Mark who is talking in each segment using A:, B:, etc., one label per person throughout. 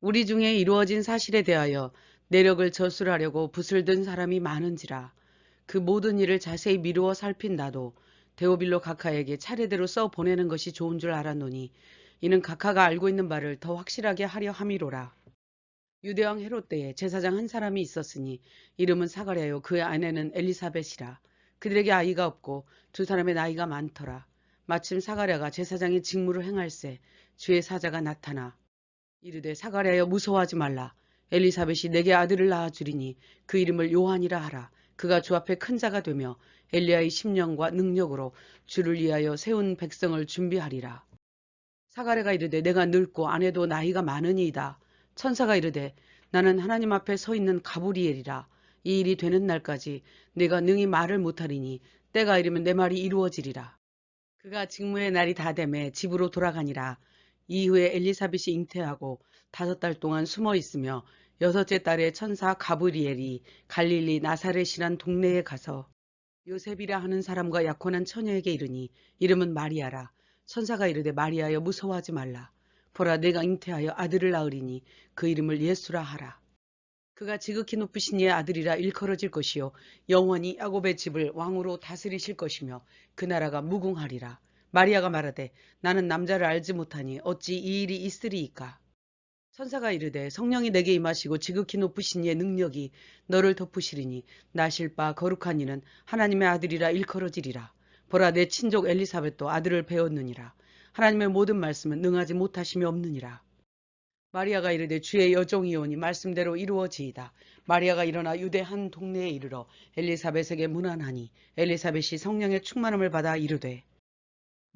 A: 우리 중에 이루어진 사실에 대하여 내력을 저술하려고 붓을 든 사람이 많은지라. 그 모든 일을 자세히 미루어 살핀 나도 데오빌로 각하에게 차례대로 써 보내는 것이 좋은 줄 알았노니 이는 각하가 알고 있는 바를 더 확실하게 하려 함이로라. 유대왕 헤롯 때에 제사장 한 사람이 있었으니 이름은 사가랴요 그의 아내는 엘리사벳이라. 그들에게 아이가 없고 두 사람의 나이가 많더라. 마침 사가랴가 제사장의 직무를 행할새 주의 사자가 나타나 이르되 사가랴여 무서워하지 말라. 엘리사벳이 내게 아들을 낳아주리니 그 이름을 요한이라 하라. 그가 주 앞에 큰 자가 되며 엘리야의 심령과 능력으로 주를 위하여 세운 백성을 준비하리라. 사가랴가 이르되 내가 늙고 아내도 나이가 많으니이다. 천사가 이르되 나는 하나님 앞에 서 있는 가브리엘이라. 이 일이 되는 날까지 내가 능히 말을 못하리니 때가 이르면 내 말이 이루어지리라. 그가 직무의 날이 다 되매 집으로 돌아가니라. 이후에 엘리사벳이 잉태하고 5달 동안 숨어 있으며 6째 달에 천사 가브리엘이 갈릴리 나사렛이란 동네에 가서 요셉이라 하는 사람과 약혼한 처녀에게 이르니 이름은 마리아라. 천사가 이르되 마리아여 무서워하지 말라. 보라 내가 잉태하여 아들을 낳으리니 그 이름을 예수라 하라. 그가 지극히 높으신 이의 아들이라 일컬어질 것이요 영원히 야곱의 집을 왕으로 다스리실 것이며 그 나라가 무궁하리라. 마리아가 말하되 나는 남자를 알지 못하니 어찌 이 일이 있으리이까. 천사가 이르되 성령이 내게 임하시고 지극히 높으신 이의 능력이 너를 덮으시리니 나실 바 거룩한 이는 하나님의 아들이라 일컬어지리라. 보라 내 친족 엘리사벳도 아들을 배웠느니라. 하나님의 모든 말씀은 능하지 못하심이 없느니라. 마리아가 이르되 주의 여종이오니 말씀대로 이루어지이다. 마리아가 일어나 유대 한 동네에 이르러 엘리사벳에게 문안하니 엘리사벳이 성령의 충만함을 받아 이르되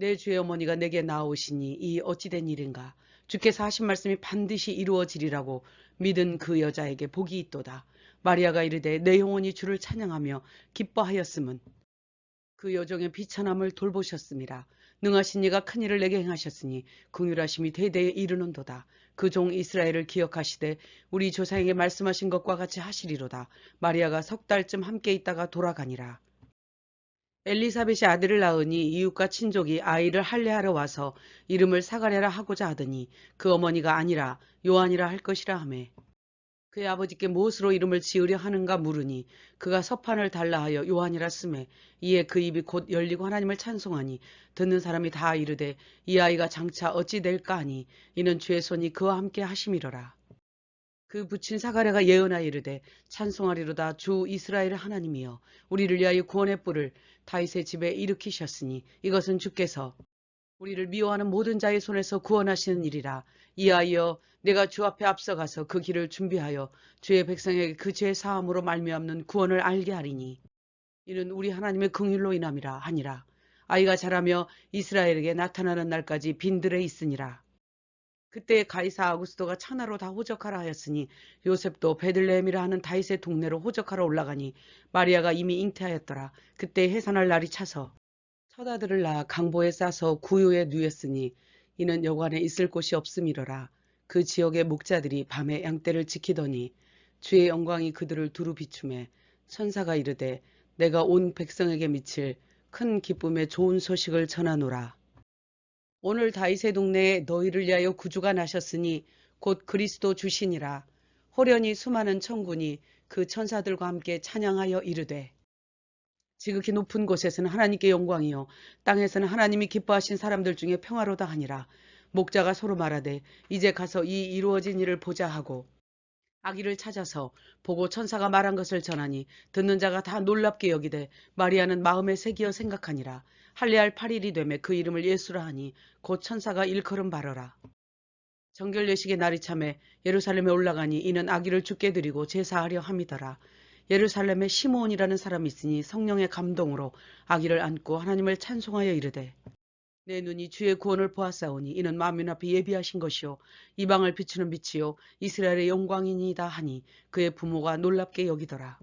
A: 내 주의 어머니가 내게 나오시니 이 어찌된 일인가. 주께서 하신 말씀이 반드시 이루어지리라고 믿은 그 여자에게 복이 있도다. 마리아가 이르되 내 영혼이 주를 찬양하며 기뻐하였음은 그 여종의 비천함을 돌보셨습니다. 능하신 이가 큰 일을 내게 행하셨으니 긍휼하심이 대대에 이르는도다. 그 종 이스라엘을 기억하시되 우리 조상에게 말씀하신 것과 같이 하시리로다. 마리아가 3달쯤 함께 있다가 돌아가니라. 엘리사벳이 아들을 낳으니 이웃과 친족이 아이를 할례하러 와서 이름을 사가랴라 하고자 하더니 그 어머니가 아니라 요한이라 할 것이라 하매 그의 아버지께 무엇으로 이름을 지으려 하는가 물으니 그가 서판을 달라 하여 요한이라 쓰매 이에 그 입이 곧 열리고 하나님을 찬송하니 듣는 사람이 다 이르되 이 아이가 장차 어찌 될까 하니 이는 주의 손이 그와 함께 하심이로라. 그 부친 사가랴가 예언하여 이르되 찬송하리로다. 주 이스라엘의 하나님이여 우리를 위하여 구원의 뿔을 다윗의 집에 일으키셨으니 이것은 주께서 우리를 미워하는 모든 자의 손에서 구원하시는 일이라. 이하여 내가 주 앞에 앞서가서 그 길을 준비하여 주의 백성에게 그 죄 사함으로 말미암는 구원을 알게 하리니 이는 우리 하나님의 긍휼로 인함이라 하니라. 아이가 자라며 이스라엘에게 나타나는 날까지 빈들에 있으니라. 그때 가이사 아구스도가 천하로 다 호적하라 하였으니 요셉도 베들레헴이라 하는 다윗의 동네로 호적하러 올라가니 마리아가 이미 잉태하였더라. 그때 해산할 날이 차서 첫 아들을 낳아 강보에 싸서 구유에 누였으니 이는 여관에 있을 곳이 없음이로라. 그 지역의 목자들이 밤에 양떼를 지키더니 주의 영광이 그들을 두루 비추매 천사가 이르되 내가 온 백성에게 미칠 큰 기쁨의 좋은 소식을 전하노라. 오늘 다윗의 동네에 너희를 위하여 구주가 나셨으니 곧 그리스도 주시니라. 호련히 수많은 천군이 그 천사들과 함께 찬양하여 이르되 지극히 높은 곳에서는 하나님께 영광이요 땅에서는 하나님이 기뻐하신 사람들 중에 평화로다 하니라. 목자가 서로 말하되 이제 가서 이 이루어진 일을 보자 하고 아기를 찾아서 보고 천사가 말한 것을 전하니 듣는 자가 다 놀랍게 여기되 마리아는 마음에 새기어 생각하니라. 할례할 8일이 되매 그 이름을 예수라 하니 곧 천사가 일컬음 바로라. 정결 예식의 날이 참에 예루살렘에 올라가니 이는 아기를 죽게 드리고 제사하려 함이더라. 예루살렘에 시므온이라는 사람이 있으니 성령의 감동으로 아기를 안고 하나님을 찬송하여 이르되 내 눈이 주의 구원을 보았사오니 이는 만민 앞에 예비하신 것이요 이방을 비추는 빛이요 이스라엘의 영광이니이다 하니 그의 부모가 놀랍게 여기더라.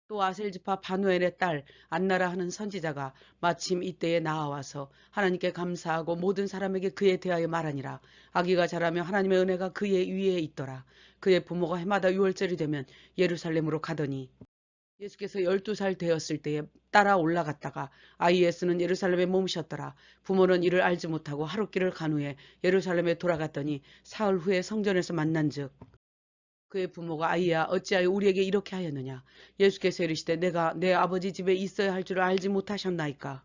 A: 또 아셀지파 바누엘의 딸 안나라 하는 선지자가 마침 이때에 나아와서 하나님께 감사하고 모든 사람에게 그에 대하여 말하니라. 아기가 자라며 하나님의 은혜가 그의 위에 있더라. 그의 부모가 해마다 6월절이 되면 예루살렘으로 가더니 예수께서 12살 되었을 때에 따라 올라갔다가 아이에스는 예루살렘에 머무셨더라. 부모는 이를 알지 못하고 하룻길을 간 후에 예루살렘에 돌아갔더니 사흘 후에 성전에서 만난즉 그의 부모가 아이야 어찌하여 우리에게 이렇게 하였느냐. 예수께서 이르시되 내가 내 아버지 집에 있어야 할 줄을 알지 못하셨나이까.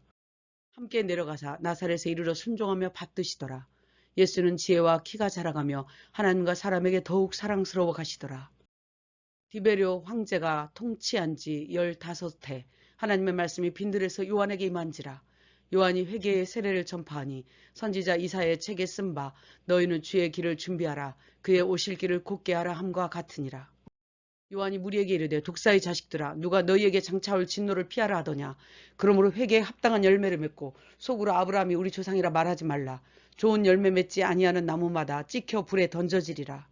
A: 함께 내려가사 나사렛에 이르러 순종하며 받드시더라. 예수는 지혜와 키가 자라가며 하나님과 사람에게 더욱 사랑스러워 가시더라. 디베료 황제가 통치한 지 15해 하나님의 말씀이 빈들에서 요한에게 임한지라. 요한이 회개의 세례를 전파하니 선지자 이사야의 책에 쓴 바 너희는 주의 길을 준비하라 그의 오실 길을 곧게 하라 함과 같으니라. 요한이 무리에게 이르되 독사의 자식들아 누가 너희에게 장차올 진노를 피하라 하더냐. 그러므로 회개에 합당한 열매를 맺고 속으로 아브라함이 우리 조상이라 말하지 말라. 좋은 열매 맺지 아니하는 나무마다 찍혀 불에 던져지리라.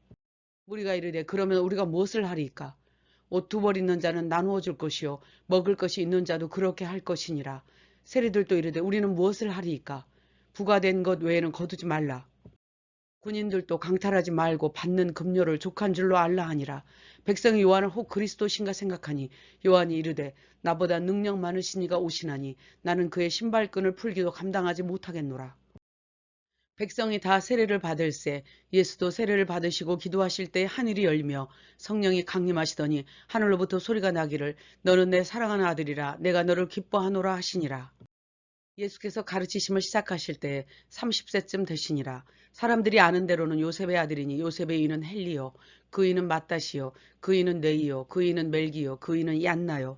A: 무리가 이르되 그러면 우리가 무엇을 하리이까. 옷 두 벌 있는 자는 나누어 줄 것이요 먹을 것이 있는 자도 그렇게 할 것이니라. 세리들도 이르되 우리는 무엇을 하리이까. 부과된 것 외에는 거두지 말라. 군인들도 강탈하지 말고 받는 급료를 족한 줄로 알라 하니라. 백성이 요한을 혹 그리스도신가 생각하니 요한이 이르되 나보다 능력 많으신 이가 오시나니 나는 그의 신발끈을 풀기도 감당하지 못하겠노라. 백성이 다 세례를 받을새 예수도 세례를 받으시고 기도하실 때 하늘이 열리며 성령이 강림하시더니 하늘로부터 소리가 나기를 너는 내 사랑하는 아들이라 내가 너를 기뻐하노라 하시니라. 예수께서 가르치심을 시작하실 때 30세쯤 되시니라. 사람들이 아는 대로는 요셉의 아들이니 요셉의 이는 헬리요 그 이는 마따시요 그 이는 네이요 그 이는 멜기요 그 이는 얀나요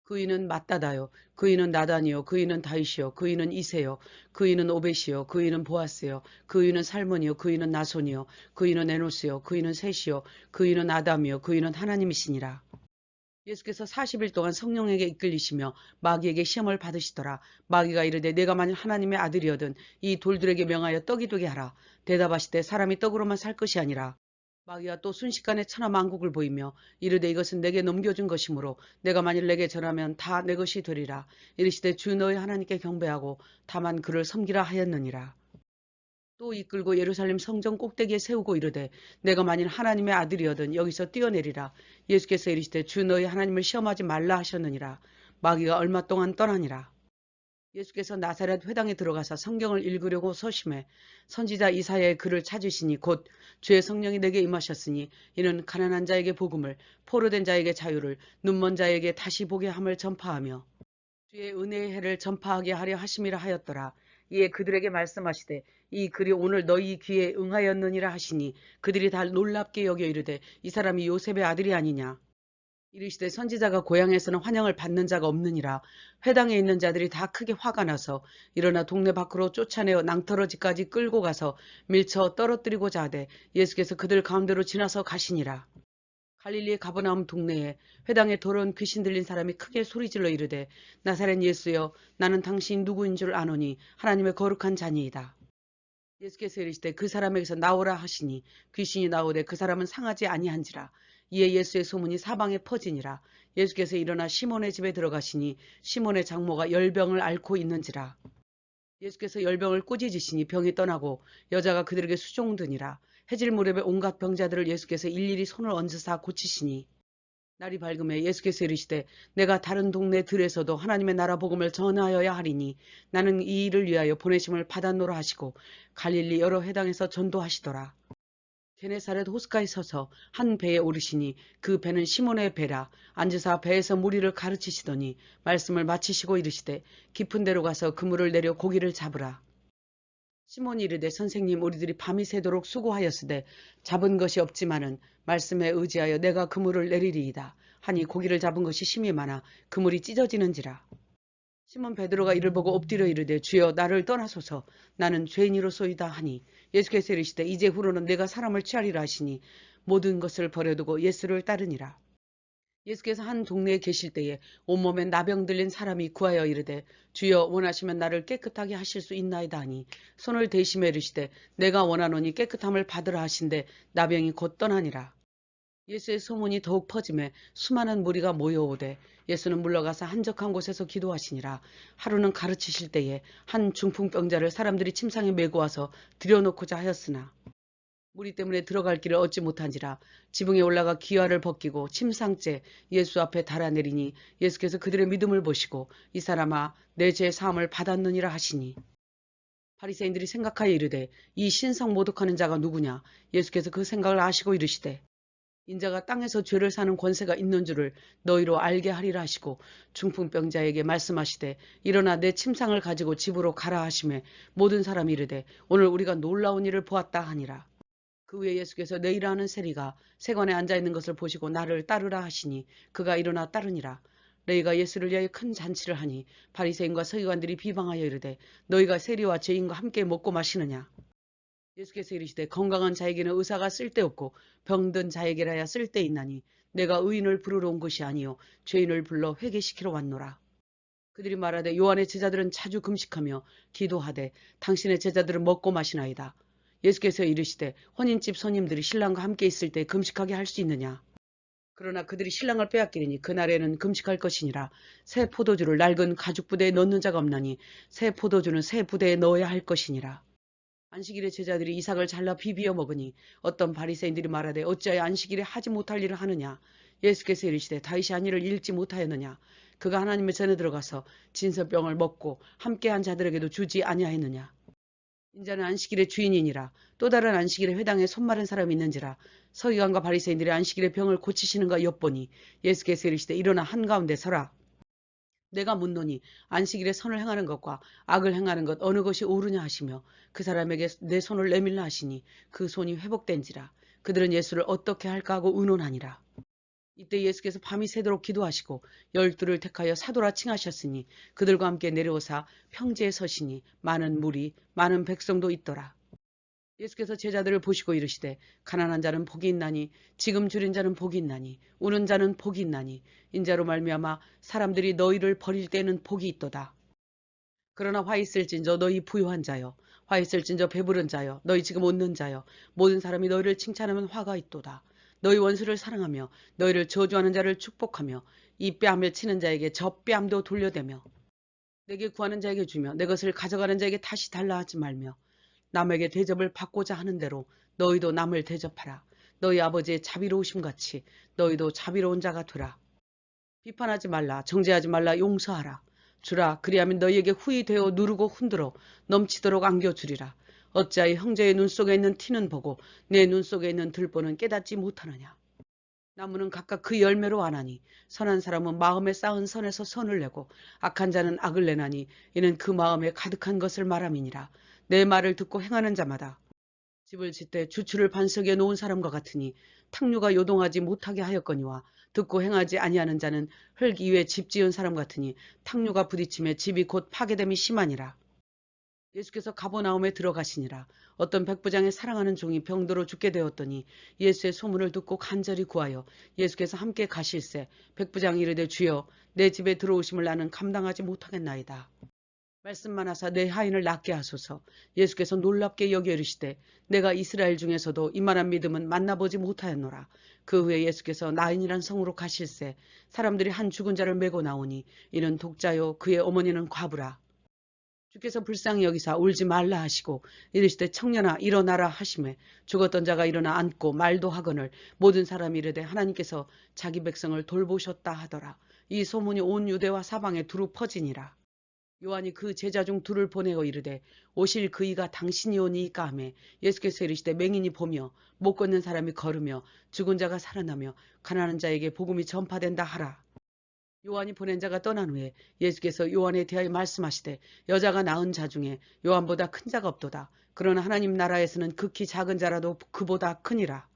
A: 그 이는 마따다요 그 이는 나단이요 그 이는 다윗이요 그 이는 이세요 그 이는 오벳이요 그 이는 보아스요 그 이는 살몬이요 그 이는 나손이요 그 이는 에노스요 그 이는 셋이요 그 이는 아담이요 그 이는 하나님이시니라. 예수께서 40일 동안 성령에게 이끌리시며 마귀에게 시험을 받으시더라. 마귀가 이르되 내가 만일 하나님의 아들이거든 이 돌들에게 명하여 떡이 되게 하라. 대답하시되 사람이 떡으로만 살 것이 아니라 마귀가 또 순식간에 천하만국을 보이며 이르되 이것은 내게 넘겨준 것이므로 내가 만일 내게 전하면 다 내 것이 되리라. 이르시되 주 너희 하나님께 경배하고 다만 그를 섬기라 하였느니라. 또 이끌고 예루살렘 성전 꼭대기에 세우고 이르되 내가 만일 하나님의 아들이거든 여기서 뛰어내리라. 예수께서 이르시되 주 너희 하나님을 시험하지 말라 하셨느니라. 마귀가 얼마 동안 떠나니라. 예수께서 나사렛 회당에 들어가서 성경을 읽으려고 서심해 선지자 이사야의 글을 찾으시니 곧 주의 성령이 내게 임하셨으니 이는 가난한 자에게 복음을 포로된 자에게 자유를 눈먼 자에게 다시 보게 함을 전파하며 주의 은혜의 해를 전파하게 하려 하심이라 하였더라. 이에 그들에게 말씀하시되 이 글이 오늘 너희 귀에 응하였느니라 하시니 그들이 다 놀랍게 여겨 이르되 이 사람이 요셉의 아들이 아니냐. 이르시되 선지자가 고향에서는 환영을 받는 자가 없느니라. 회당에 있는 자들이 다 크게 화가 나서 일어나 동네 밖으로 쫓아내어 낭떠러지까지 끌고 가서 밀쳐 떨어뜨리고자 하되 예수께서 그들 가운데로 지나서 가시니라. 갈릴리 가버나움 동네에 회당에 더러운 귀신 들린 사람이 크게 소리질러 이르되 나사렛 예수여 나는 당신 누구인 줄 아노니 하나님의 거룩한 자니이다. 예수께서 이르시되 그 사람에게서 나오라 하시니 귀신이 나오되 그 사람은 상하지 아니한지라. 이에 예수의 소문이 사방에 퍼지니라. 예수께서 일어나 시몬의 집에 들어가시니 시몬의 장모가 열병을 앓고 있는지라. 예수께서 열병을 꾸짖으시니 병이 떠나고 여자가 그들에게 수종드니라. 해질 무렵에 온갖 병자들을 예수께서 일일이 손을 얹으사 고치시니 날이 밝음에 예수께서 이르시되 내가 다른 동네 들에서도 하나님의 나라 복음을 전하여야 하리니 나는 이 일을 위하여 보내심을 받았노라 하시고 갈릴리 여러 회당에서 전도하시더라. 게네사렛 호숫가에 서서 한 배에 오르시니 그 배는 시몬의 배라. 앉으사 배에서 무리를 가르치시더니 말씀을 마치시고 이르시되 깊은 데로 가서 그물을 내려 고기를 잡으라. 시몬이 이르되 선생님 우리들이 밤이 새도록 수고하였으되 잡은 것이 없지만은 말씀에 의지하여 내가 그물을 내리리이다. 하니 고기를 잡은 것이 심히 많아 그물이 찢어지는지라. 시몬 베드로가 이를 보고 엎드려 이르되 주여 나를 떠나소서 나는 죄인이로소이다 하니 예수께서 이르시되 이제 후로는 내가 사람을 취하리라 하시니 모든 것을 버려두고 예수를 따르니라. 예수께서 한 동네에 계실 때에 온몸에 나병 들린 사람이 구하여 이르되 주여 원하시면 나를 깨끗하게 하실 수 있나이다 하니 손을 대시며 이르시되 내가 원하노니 깨끗함을 받으라 하신데 나병이 곧 떠나니라. 예수의 소문이 더욱 퍼짐에 수많은 무리가 모여오되 예수는 물러가서 한적한 곳에서 기도하시니라. 하루는 가르치실 때에 한 중풍병자를 사람들이 침상에 메고 와서 들여놓고자 하였으나 무리 때문에 들어갈 길을 얻지 못한지라 지붕에 올라가 기와를 벗기고 침상째 예수 앞에 달아내리니 예수께서 그들의 믿음을 보시고 이 사람아 내 죄 사함을 받았느니라 하시니 바리새인들이 생각하여 이르되 이 신성 모독하는 자가 누구냐. 예수께서 그 생각을 아시고 이르시되 인자가 땅에서 죄를 사는 권세가 있는 줄을 너희로 알게 하리라 하시고 중풍병자에게 말씀하시되 일어나 내 침상을 가지고 집으로 가라 하시매 모든 사람이 이르되 오늘 우리가 놀라운 일을 보았다 하니라. 그 후에 예수께서 내일하는 세리가 세관에 앉아있는 것을 보시고 나를 따르라 하시니 그가 일어나 따르니라. 레위가 예수를 위하여 큰 잔치를 하니 바리새인과 서기관들이 비방하여 이르되 너희가 세리와 죄인과 함께 먹고 마시느냐. 예수께서 이르시되 건강한 자에게는 의사가 쓸데없고 병든 자에게라야 쓸데있나니 내가 의인을 부르러 온 것이 아니요 죄인을 불러 회개시키러 왔노라. 그들이 말하되 요한의 제자들은 자주 금식하며 기도하되 당신의 제자들은 먹고 마시나이다. 예수께서 이르시되 혼인집 손님들이 신랑과 함께 있을 때 금식하게 할 수 있느냐. 그러나 그들이 신랑을 빼앗기리니 그날에는 금식할 것이니라. 새 포도주를 낡은 가죽 부대에 넣는 자가 없나니 새 포도주는 새 부대에 넣어야 할 것이니라. 안식일에 제자들이 이삭을 잘라 비비어 먹으니 어떤 바리새인들이 말하되 어찌하여 안식일에 하지 못할 일을 하느냐. 예수께서 이르시되 다윗이 한 일을 읽지 못하였느냐. 그가 하나님의 전에 들어가서 진설병을 먹고 함께한 자들에게도 주지 아니하였느냐. 인자는 안식일의 주인이니라. 또 다른 안식일에 회당에 손 마른 사람이 있는지라. 서기관과 바리새인들이 안식일에 병을 고치시는가 엿보니 예수께서 이르시되 일어나 한가운데 서라. 내가 묻노니 안식일에 선을 행하는 것과 악을 행하는 것 어느 것이 옳으냐 하시며 그 사람에게 내 손을 내밀라 하시니 그 손이 회복된지라. 그들은 예수를 어떻게 할까 하고 의논하니라. 이때 예수께서 밤이 새도록 기도하시고 12를 택하여 사도라 칭하셨으니 그들과 함께 내려오사 평지에 서시니 많은 무리 많은 백성도 있더라. 예수께서 제자들을 보시고 이르시되 가난한 자는 복이 있나니 지금 줄인 자는 복이 있나니 우는 자는 복이 있나니 인자로 말미암아 사람들이 너희를 버릴 때는 복이 있도다. 그러나 화 있을진저 너희 부유한 자여 화 있을진저 배부른 자여 너희 지금 웃는 자여 모든 사람이 너희를 칭찬하면 화가 있도다. 너희 원수를 사랑하며 너희를 저주하는 자를 축복하며 이 뺨을 치는 자에게 저 뺨도 돌려대며 내게 구하는 자에게 주며 내 것을 가져가는 자에게 다시 달라 하지 말며 남에게 대접을 받고자 하는 대로 너희도 남을 대접하라. 너희 아버지의 자비로우심같이 너희도 자비로운 자가 되라. 비판하지 말라. 정죄하지 말라. 용서하라. 주라. 그리하면 너희에게 후히 되어 누르고 흔들어 넘치도록 안겨주리라. 어찌하여 형제의 눈 속에 있는 티는 보고 내 눈 속에 있는 들보는 깨닫지 못하느냐. 나무는 각각 그 열매로 아나니 선한 사람은 마음에 쌓은 선에서 선을 내고 악한 자는 악을 내나니 이는 그 마음에 가득한 것을 말함이니라. 내 말을 듣고 행하는 자마다 집을 짓되 주추를 반석에 놓은 사람과 같으니 탕류가 요동하지 못하게 하였거니와 듣고 행하지 아니하는 자는 흙 위에 집 지은 사람 같으니 탕류가 부딪히며 집이 곧 파괴됨이 심하니라. 예수께서 가버나움에 들어가시니라. 어떤 백부장의 사랑하는 종이 병들어 죽게 되었더니 예수의 소문을 듣고 간절히 구하여 예수께서 함께 가실새 백부장이 이르되 주여 내 집에 들어오심을 나는 감당하지 못하겠나이다. 말씀만 하사 내 하인을 낫게 하소서. 예수께서 놀랍게 여겨 이르시되 내가 이스라엘 중에서도 이만한 믿음은 만나보지 못하였노라. 그 후에 예수께서 나인이란 성으로 가실새 사람들이 한 죽은 자를 메고 나오니 이는 독자요 그의 어머니는 과부라. 주께서 불쌍히 여기사 울지 말라 하시고 이르시되 청년아 일어나라 하시매 죽었던 자가 일어나 앉고 말도 하거늘 모든 사람이 이르되 하나님께서 자기 백성을 돌보셨다 하더라. 이 소문이 온 유대와 사방에 두루 퍼지니라. 요한이 그 제자 중 둘을 보내어 이르되 오실 그이가 당신이오니이까 하매 예수께서 이르시되 맹인이 보며 못 걷는 사람이 걸으며 죽은 자가 살아나며 가난한 자에게 복음이 전파된다 하라. 요한이 보낸 자가 떠난 후에 예수께서 요한에 대하여 말씀하시되 여자가 낳은 자 중에 요한보다 큰 자가 없도다. 그러나 하나님 나라에서는 극히 작은 자라도 그보다 크니라.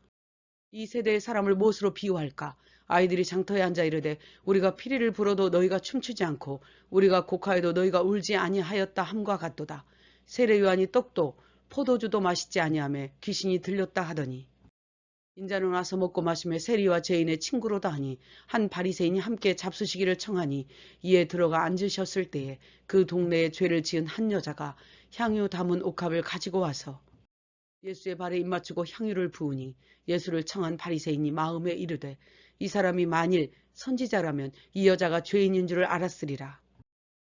A: 이 세대의 사람을 무엇으로 비유할까? 아이들이 장터에 앉아 이르되 우리가 피리를 불어도 너희가 춤추지 않고 우리가 곡하여도 너희가 울지 아니하였다 함과 같도다. 세례 요한이 떡도 포도주도 마시지 아니하며 귀신이 들렸다 하더니 인자는 와서 먹고 마시며 세리와 죄인의 친구로다 하니 한 바리새인이 함께 잡수시기를 청하니 이에 들어가 앉으셨을 때에 그 동네에 죄를 지은 한 여자가 향유 담은 옥합을 가지고 와서 예수의 발에 입맞추고 향유를 부으니 예수를 청한 바리새인이 마음에 이르되 이 사람이 만일 선지자라면 이 여자가 죄인인 줄을 알았으리라.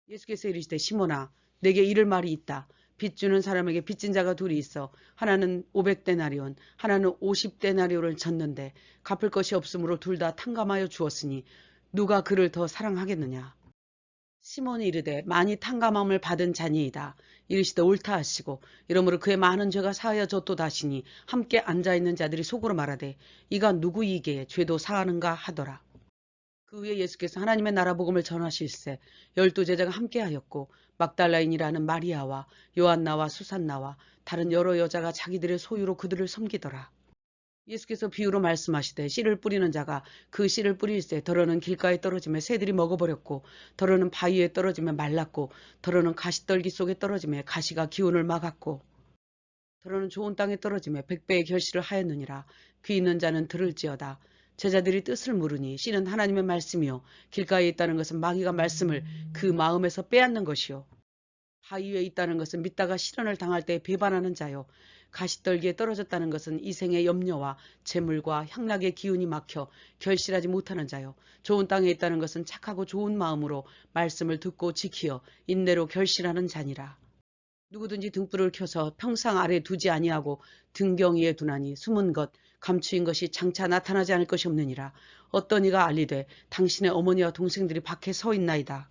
A: 예수께서 이르시되 시몬아 내게 이를 말이 있다. 빚 주는 사람에게 빚진 자가 둘이 있어 하나는 500데나리온 하나는 50데나리온을 졌는데 갚을 것이 없으므로 둘 다 탕감하여 주었으니 누가 그를 더 사랑하겠느냐. 시몬이 이르되 많이 탕감함을 받은 자니이다. 이르시되 옳다 하시고 이러므로 그의 많은 죄가 사하여졌도다 하시니 함께 앉아있는 자들이 속으로 말하되 이가 누구이기에 죄도 사하는가 하더라. 그 후에 예수께서 하나님의 나라 복음을 전하실세 12제자가 함께하였고 막달라인이라는 마리아와 요한나와 수산나와 다른 여러 여자가 자기들의 소유로 그들을 섬기더라. 예수께서 비유로 말씀하시되 씨를 뿌리는 자가 그 씨를 뿌릴새 더러는 길가에 떨어지며 새들이 먹어버렸고 더러는 바위에 떨어지며 말랐고 더러는 가시떨기 속에 떨어지며 가시가 기운을 막았고 더러는 좋은 땅에 떨어지며 백배의 결실을 하였느니라. 귀 있는 자는 들을지어다. 제자들이 뜻을 물으니 씨는 하나님의 말씀이요 길가에 있다는 것은 마귀가 말씀을 그 마음에서 빼앗는 것이요 바위 위에 있다는 것은 믿다가 시련을 당할 때 배반하는 자요 가시떨기에 떨어졌다는 것은 이생의 염려와 재물과 향락의 기운이 막혀 결실하지 못하는 자요 좋은 땅에 있다는 것은 착하고 좋은 마음으로 말씀을 듣고 지키어 인내로 결실하는 자니라. 누구든지 등불을 켜서 평상 아래 두지 아니하고 등경 위에 두나니 숨은 것 감추인 것이 장차 나타나지 않을 것이 없느니라. 어떤 이가 알리되 당신의 어머니와 동생들이 밖에 서 있나이다.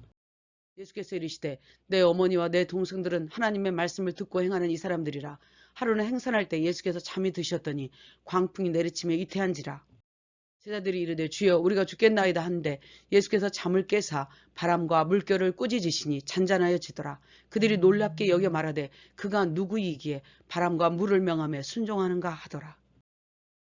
A: 예수께서 이르시되 내 어머니와 내 동생들은 하나님의 말씀을 듣고 행하는 이 사람들이라. 하루는 행선할 때 예수께서 잠이 드셨더니 광풍이 내리치며 이태한지라. 제자들이 이르되 주여 우리가 죽겠나이다 하는데 예수께서 잠을 깨사 바람과 물결을 꾸짖으시니 잔잔하여지더라. 그들이 놀랍게 여겨 말하되 그가 누구이기에 바람과 물을 명하며 순종하는가 하더라.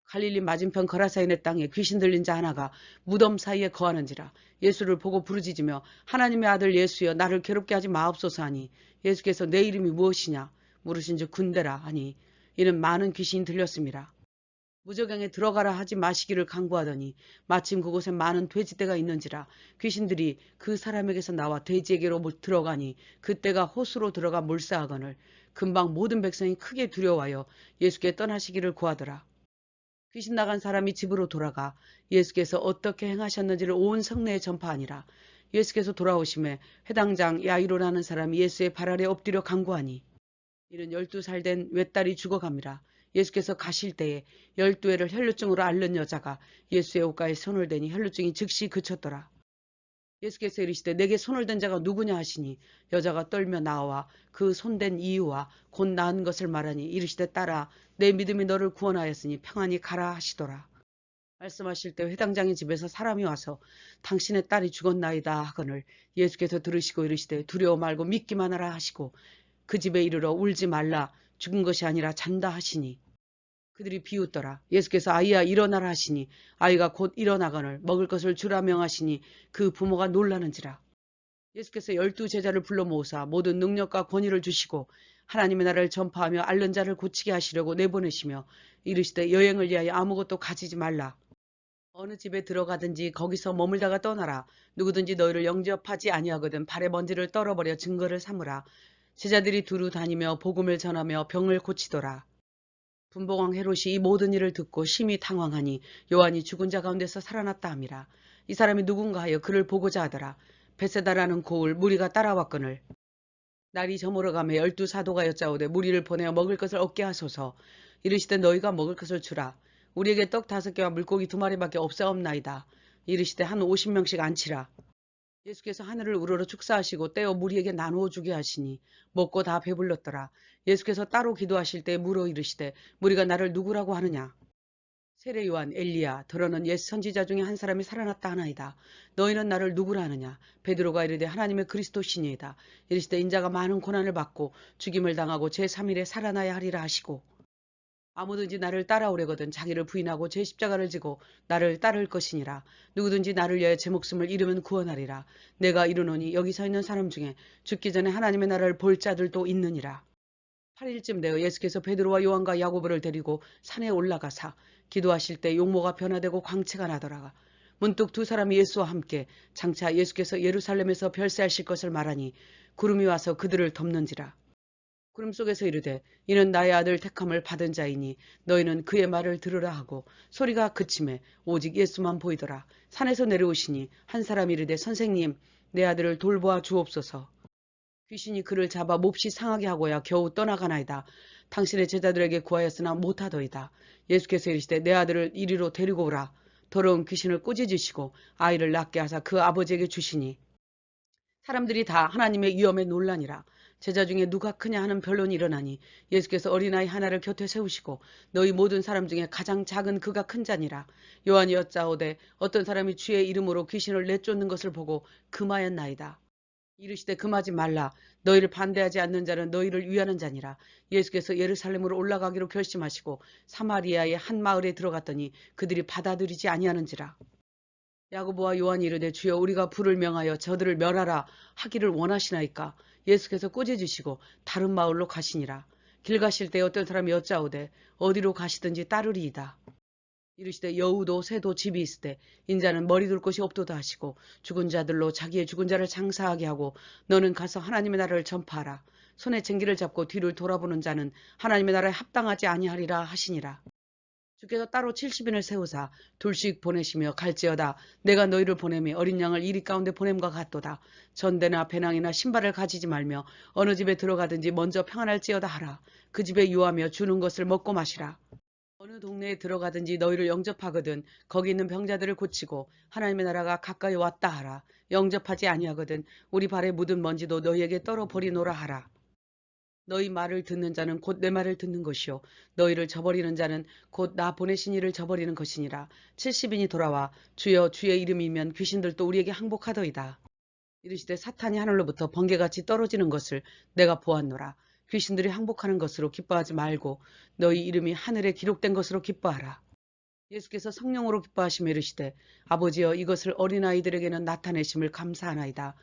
A: 갈릴리 맞은편 거라사인의 땅에 귀신 들린 자 하나가 무덤 사이에 거하는지라. 예수를 보고 부르짖으며 하나님의 아들 예수여 나를 괴롭게 하지 마옵소서 하니 예수께서 내 이름이 무엇이냐 물으신즉 군대라 하니 이는 많은 귀신이 들렸습니다. 무저갱에 들어가라 하지 마시기를 강구하더니 마침 그곳에 많은 돼지떼가 있는지라. 귀신들이 그 사람에게서 나와 돼지에게로 들어가니 그떼가 호수로 들어가 몰사하거늘 금방 모든 백성이 크게 두려워하여 예수께 떠나시기를 구하더라. 귀신 나간 사람이 집으로 돌아가 예수께서 어떻게 행하셨는지를 온 성내에 전파하니라. 예수께서 돌아오심에 회당장 야이로라는 사람이 예수의 발 아래 엎드려 간구하니 이는 12살 된 외딸이 죽어갑니다. 예수께서 가실 때에 12회를 혈루증으로 앓는 여자가 예수의 옷가에 손을 대니 혈루증이 즉시 그쳤더라. 예수께서 이르시되 내게 손을 댄 자가 누구냐 하시니 여자가 떨며 나와 그 손댄 이유와 곧 나은 것을 말하니 이르시되 딸아 내 믿음이 너를 구원하였으니 평안히 가라 하시더라. 말씀하실 때 회당장의 집에서 사람이 와서 당신의 딸이 죽었나이다 하거늘 예수께서 들으시고 이르시되 두려워 말고 믿기만 하라 하시고 그 집에 이르러 울지 말라 죽은 것이 아니라 잔다 하시니 그들이 비웃더라. 예수께서 아이야 일어나라 하시니 아이가 곧 일어나거늘 먹을 것을 주라 명하시니 그 부모가 놀라는지라. 예수께서 12제자를 불러 모으사 모든 능력과 권위를 주시고 하나님의 나라를 전파하며 앓는 자를 고치게 하시려고 내보내시며 이르시되 여행을 위하여 아무것도 가지지 말라. 어느 집에 들어가든지 거기서 머물다가 떠나라. 누구든지 너희를 영접하지 아니하거든 발에 먼지를 떨어버려 증거를 삼으라. 제자들이 두루 다니며 복음을 전하며 병을 고치더라. 분봉왕 헤롯이 이 모든 일을 듣고 심히 당황하니 요한이 죽은 자 가운데서 살아났다 함이라. 이 사람이 누군가 하여 그를 보고자 하더라. 베세다라는 고을 무리가 따라왔거늘 날이 저물어가며 12사도가 여짜오되 무리를 보내어 먹을 것을 얻게 하소서. 이르시되 너희가 먹을 것을 주라. 우리에게 떡 5개와 물고기 2마리밖에 없사옵나이다. 이르시되 한 50명씩 앉히라. 예수께서 하늘을 우러러 축사하시고 떼어 무리에게 나누어 주게 하시니 먹고 다 배불렀더라. 예수께서 따로 기도하실 때 물어 이르시되 무리가 나를 누구라고 하느냐. 세례 요한 엘리야 더러는 옛 선지자 중에 한 사람이 살아났다 하나이다. 너희는 나를 누구라 하느냐. 베드로가 이르되 하나님의 그리스도시니이다. 이르시되 인자가 많은 고난을 받고 죽임을 당하고 제3일에 살아나야 하리라 하시고 아무든지 나를 따라오려거든 자기를 부인하고 제 십자가를 지고 나를 따를 것이니라. 누구든지 나를 위하여 제 목숨을 잃으면 구원하리라. 내가 이르노니 여기 서 있는 사람 중에 죽기 전에 하나님의 나라를 볼 자들도 있느니라. 8일쯤 되어 예수께서 베드로와 요한과 야고보를 데리고 산에 올라가사 기도하실 때 용모가 변화되고 광채가 나더라. 문득 두 사람이 예수와 함께 장차 예수께서 예루살렘에서 별세하실 것을 말하니 구름이 와서 그들을 덮는지라. 구름 속에서 이르되 이는 나의 아들 택함을 받은 자이니 너희는 그의 말을 들으라 하고 소리가 그침에 오직 예수만 보이더라. 산에서 내려오시니 한 사람이 이르되 선생님 내 아들을 돌보아 주옵소서. 귀신이 그를 잡아 몹시 상하게 하고야 겨우 떠나가나이다. 당신의 제자들에게 구하였으나 못하더이다. 예수께서 이르시되 내 아들을 이리로 데리고 오라. 더러운 귀신을 꾸짖으시고 아이를 낳게 하사 그 아버지에게 주시니 사람들이 다 하나님의 위엄에 놀라니라. 제자 중에 누가 크냐 하는 변론이 일어나니 예수께서 어린아이 하나를 곁에 세우시고 너희 모든 사람 중에 가장 작은 그가 큰 자니라. 요한이 여짜오되 어떤 사람이 주의 이름으로 귀신을 내쫓는 것을 보고 금하였나이다. 이르시되 금하지 말라. 너희를 반대하지 않는 자는 너희를 위하는 자니라. 예수께서 예루살렘으로 올라가기로 결심하시고 사마리아의 한 마을에 들어갔더니 그들이 받아들이지 아니하는지라. 야고보와 요한이 이르되 주여 우리가 불을 명하여 저들을 멸하라 하기를 원하시나이까. 예수께서 꾸짖으시고 다른 마을로 가시니라. 길 가실 때 어떤 사람이 여짜오되 어디로 가시든지 따르리이다. 이르시되 여우도 새도 집이 있으되 인자는 머리 둘 곳이 없도다 하시고 죽은 자들로 자기의 죽은 자를 장사하게 하고 너는 가서 하나님의 나라를 전파하라. 손에 쟁기를 잡고 뒤를 돌아보는 자는 하나님의 나라에 합당하지 아니하리라 하시니라. 주께서 따로 70인을 세우사 둘씩 보내시며 갈지어다. 내가 너희를 보내며 어린 양을 이리 가운데 보냄과 같도다. 전대나 배낭이나 신발을 가지지 말며 어느 집에 들어가든지 먼저 평안할지어다 하라. 그 집에 유하며 주는 것을 먹고 마시라. 어느 동네에 들어가든지 너희를 영접하거든 거기 있는 병자들을 고치고 하나님의 나라가 가까이 왔다 하라. 영접하지 아니하거든 우리 발에 묻은 먼지도 너희에게 떨어버리노라 하라. 너희 말을 듣는 자는 곧 내 말을 듣는 것이요 너희를 저버리는 자는 곧 나 보내신 이를 저버리는 것이니라. 70인이 돌아와 주여 주의 이름이면 귀신들도 우리에게 항복하더이다. 이르시되 사탄이 하늘로부터 번개같이 떨어지는 것을 내가 보았노라. 귀신들이 항복하는 것으로 기뻐하지 말고 너희 이름이 하늘에 기록된 것으로 기뻐하라. 예수께서 성령으로 기뻐하시며 이르시되 아버지여 이것을 어린아이들에게는 나타내심을 감사하나이다.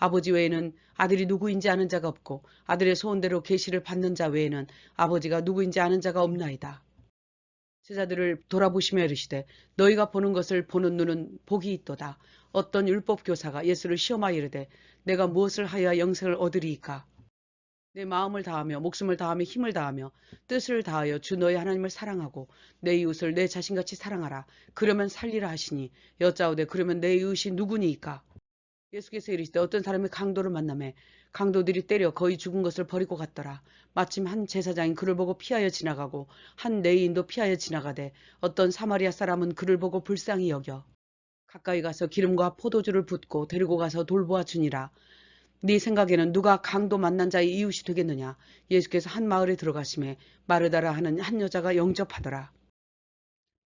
A: 아버지 외에는 아들이 누구인지 아는 자가 없고 아들의 소원대로 계시를 받는 자 외에는 아버지가 누구인지 아는 자가 없나이다. 제자들을 돌아보시며 이르시되 너희가 보는 것을 보는 눈은 복이 있도다. 어떤 율법 교사가 예수를 시험하여 이르되 내가 무엇을 하여야 영생을 얻으리이까. 내 마음을 다하며 목숨을 다하며 힘을 다하며 뜻을 다하여 주 너희 하나님을 사랑하고 내 이웃을 내 자신같이 사랑하라. 그러면 살리라 하시니 여짜오되 그러면 내 이웃이 누구니이까. 예수께서 이르시되 어떤 사람이 강도를 만나매 강도들이 때려 거의 죽은 것을 버리고 갔더라. 마침 한 제사장이 그를 보고 피하여 지나가고 한 레위인도 피하여 지나가되 어떤 사마리아 사람은 그를 보고 불쌍히 여겨 가까이 가서 기름과 포도주를 붓고 데리고 가서 돌보아 주니라. 네 생각에는 누가 강도 만난 자의 이웃이 되겠느냐. 예수께서 한 마을에 들어가심에 마르다라 하는 한 여자가 영접하더라.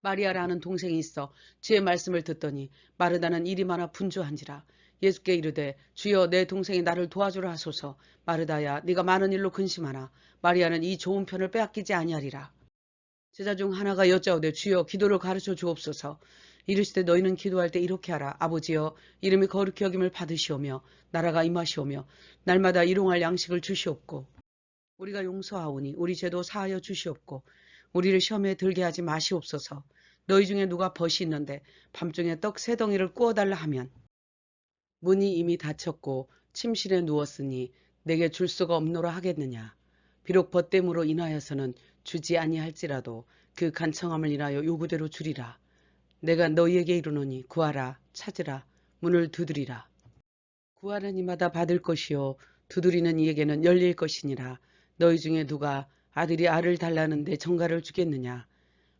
A: 마리아라는 동생이 있어 주의 말씀을 듣더니 마르다는 일이 많아 분주한지라. 예수께 이르되 주여 내 동생이 나를 도와주라 하소서. 마르다야 네가 많은 일로 근심하나 마리아는 이 좋은 편을 빼앗기지 아니하리라. 제자 중 하나가 여짜오되 주여 기도를 가르쳐 주옵소서. 이르시되 너희는 기도할 때 이렇게 하라. 아버지여 이름이 거룩히 여김을 받으시오며 나라가 임하시오며 날마다 일용할 양식을 주시옵고 우리가 용서하오니 우리 죄도 사하여 주시옵고 우리를 시험에 들게 하지 마시옵소서. 너희 중에 누가 벗이 있는데 밤중에 떡 3덩이를 구워달라 하면 문이 이미 닫혔고 침실에 누웠으니 내게 줄 수가 없노라 하겠느냐. 비록 벗됨으로 인하여서는 주지 아니할지라도 그 간청함을 인하여 요구대로 주리라. 내가 너희에게 이르노니 구하라 찾으라 문을 두드리라. 구하는 이마다 받을 것이요 두드리는 이에게는 열릴 것이니라. 너희 중에 누가 아들이 알을 달라는데 정가를 주겠느냐.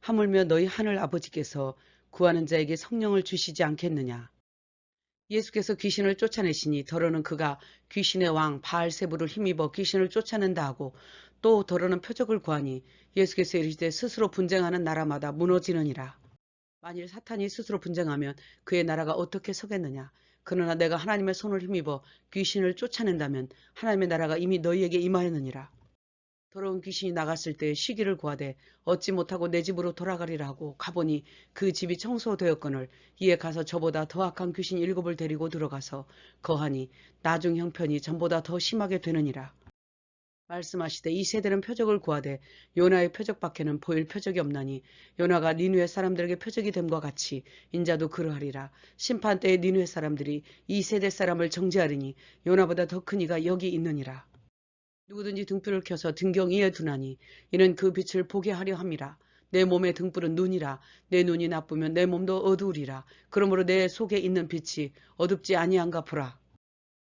A: 하물며 너희 하늘 아버지께서 구하는 자에게 성령을 주시지 않겠느냐. 예수께서 귀신을 쫓아내시니 더러는 그가 귀신의 왕 바알세부를 힘입어 귀신을 쫓아낸다 하고 또 더러는 표적을 구하니 예수께서 이르시되 스스로 분쟁하는 나라마다 무너지느니라. 만일 사탄이 스스로 분쟁하면 그의 나라가 어떻게 서겠느냐. 그러나 내가 하나님의 손을 힘입어 귀신을 쫓아낸다면 하나님의 나라가 이미 너희에게 임하였느니라. 더러운 귀신이 나갔을 때 시기를 구하되 얻지 못하고 내 집으로 돌아가리라 하고 가보니 그 집이 청소되었거늘 이에 가서 저보다 더 악한 귀신 7을 데리고 들어가서 거하니 나중 형편이 전보다 더 심하게 되느니라. 말씀하시되 이 세대는 표적을 구하되 요나의 표적밖에는 보일 표적이 없나니 요나가 니느웨 사람들에게 표적이 됨과 같이 인자도 그러하리라. 심판 때에 니느웨 사람들이 이 세대 사람을 정죄하리니 요나보다 더 큰 이가 여기 있느니라. 누구든지 등불을 켜서 등경 위에 두나니 이는 그 빛을 보게 하려 함이라. 내 몸의 등불은 눈이라. 내 눈이 나쁘면 내 몸도 어두우리라. 그러므로 내 속에 있는 빛이 어둡지 아니한가 보라.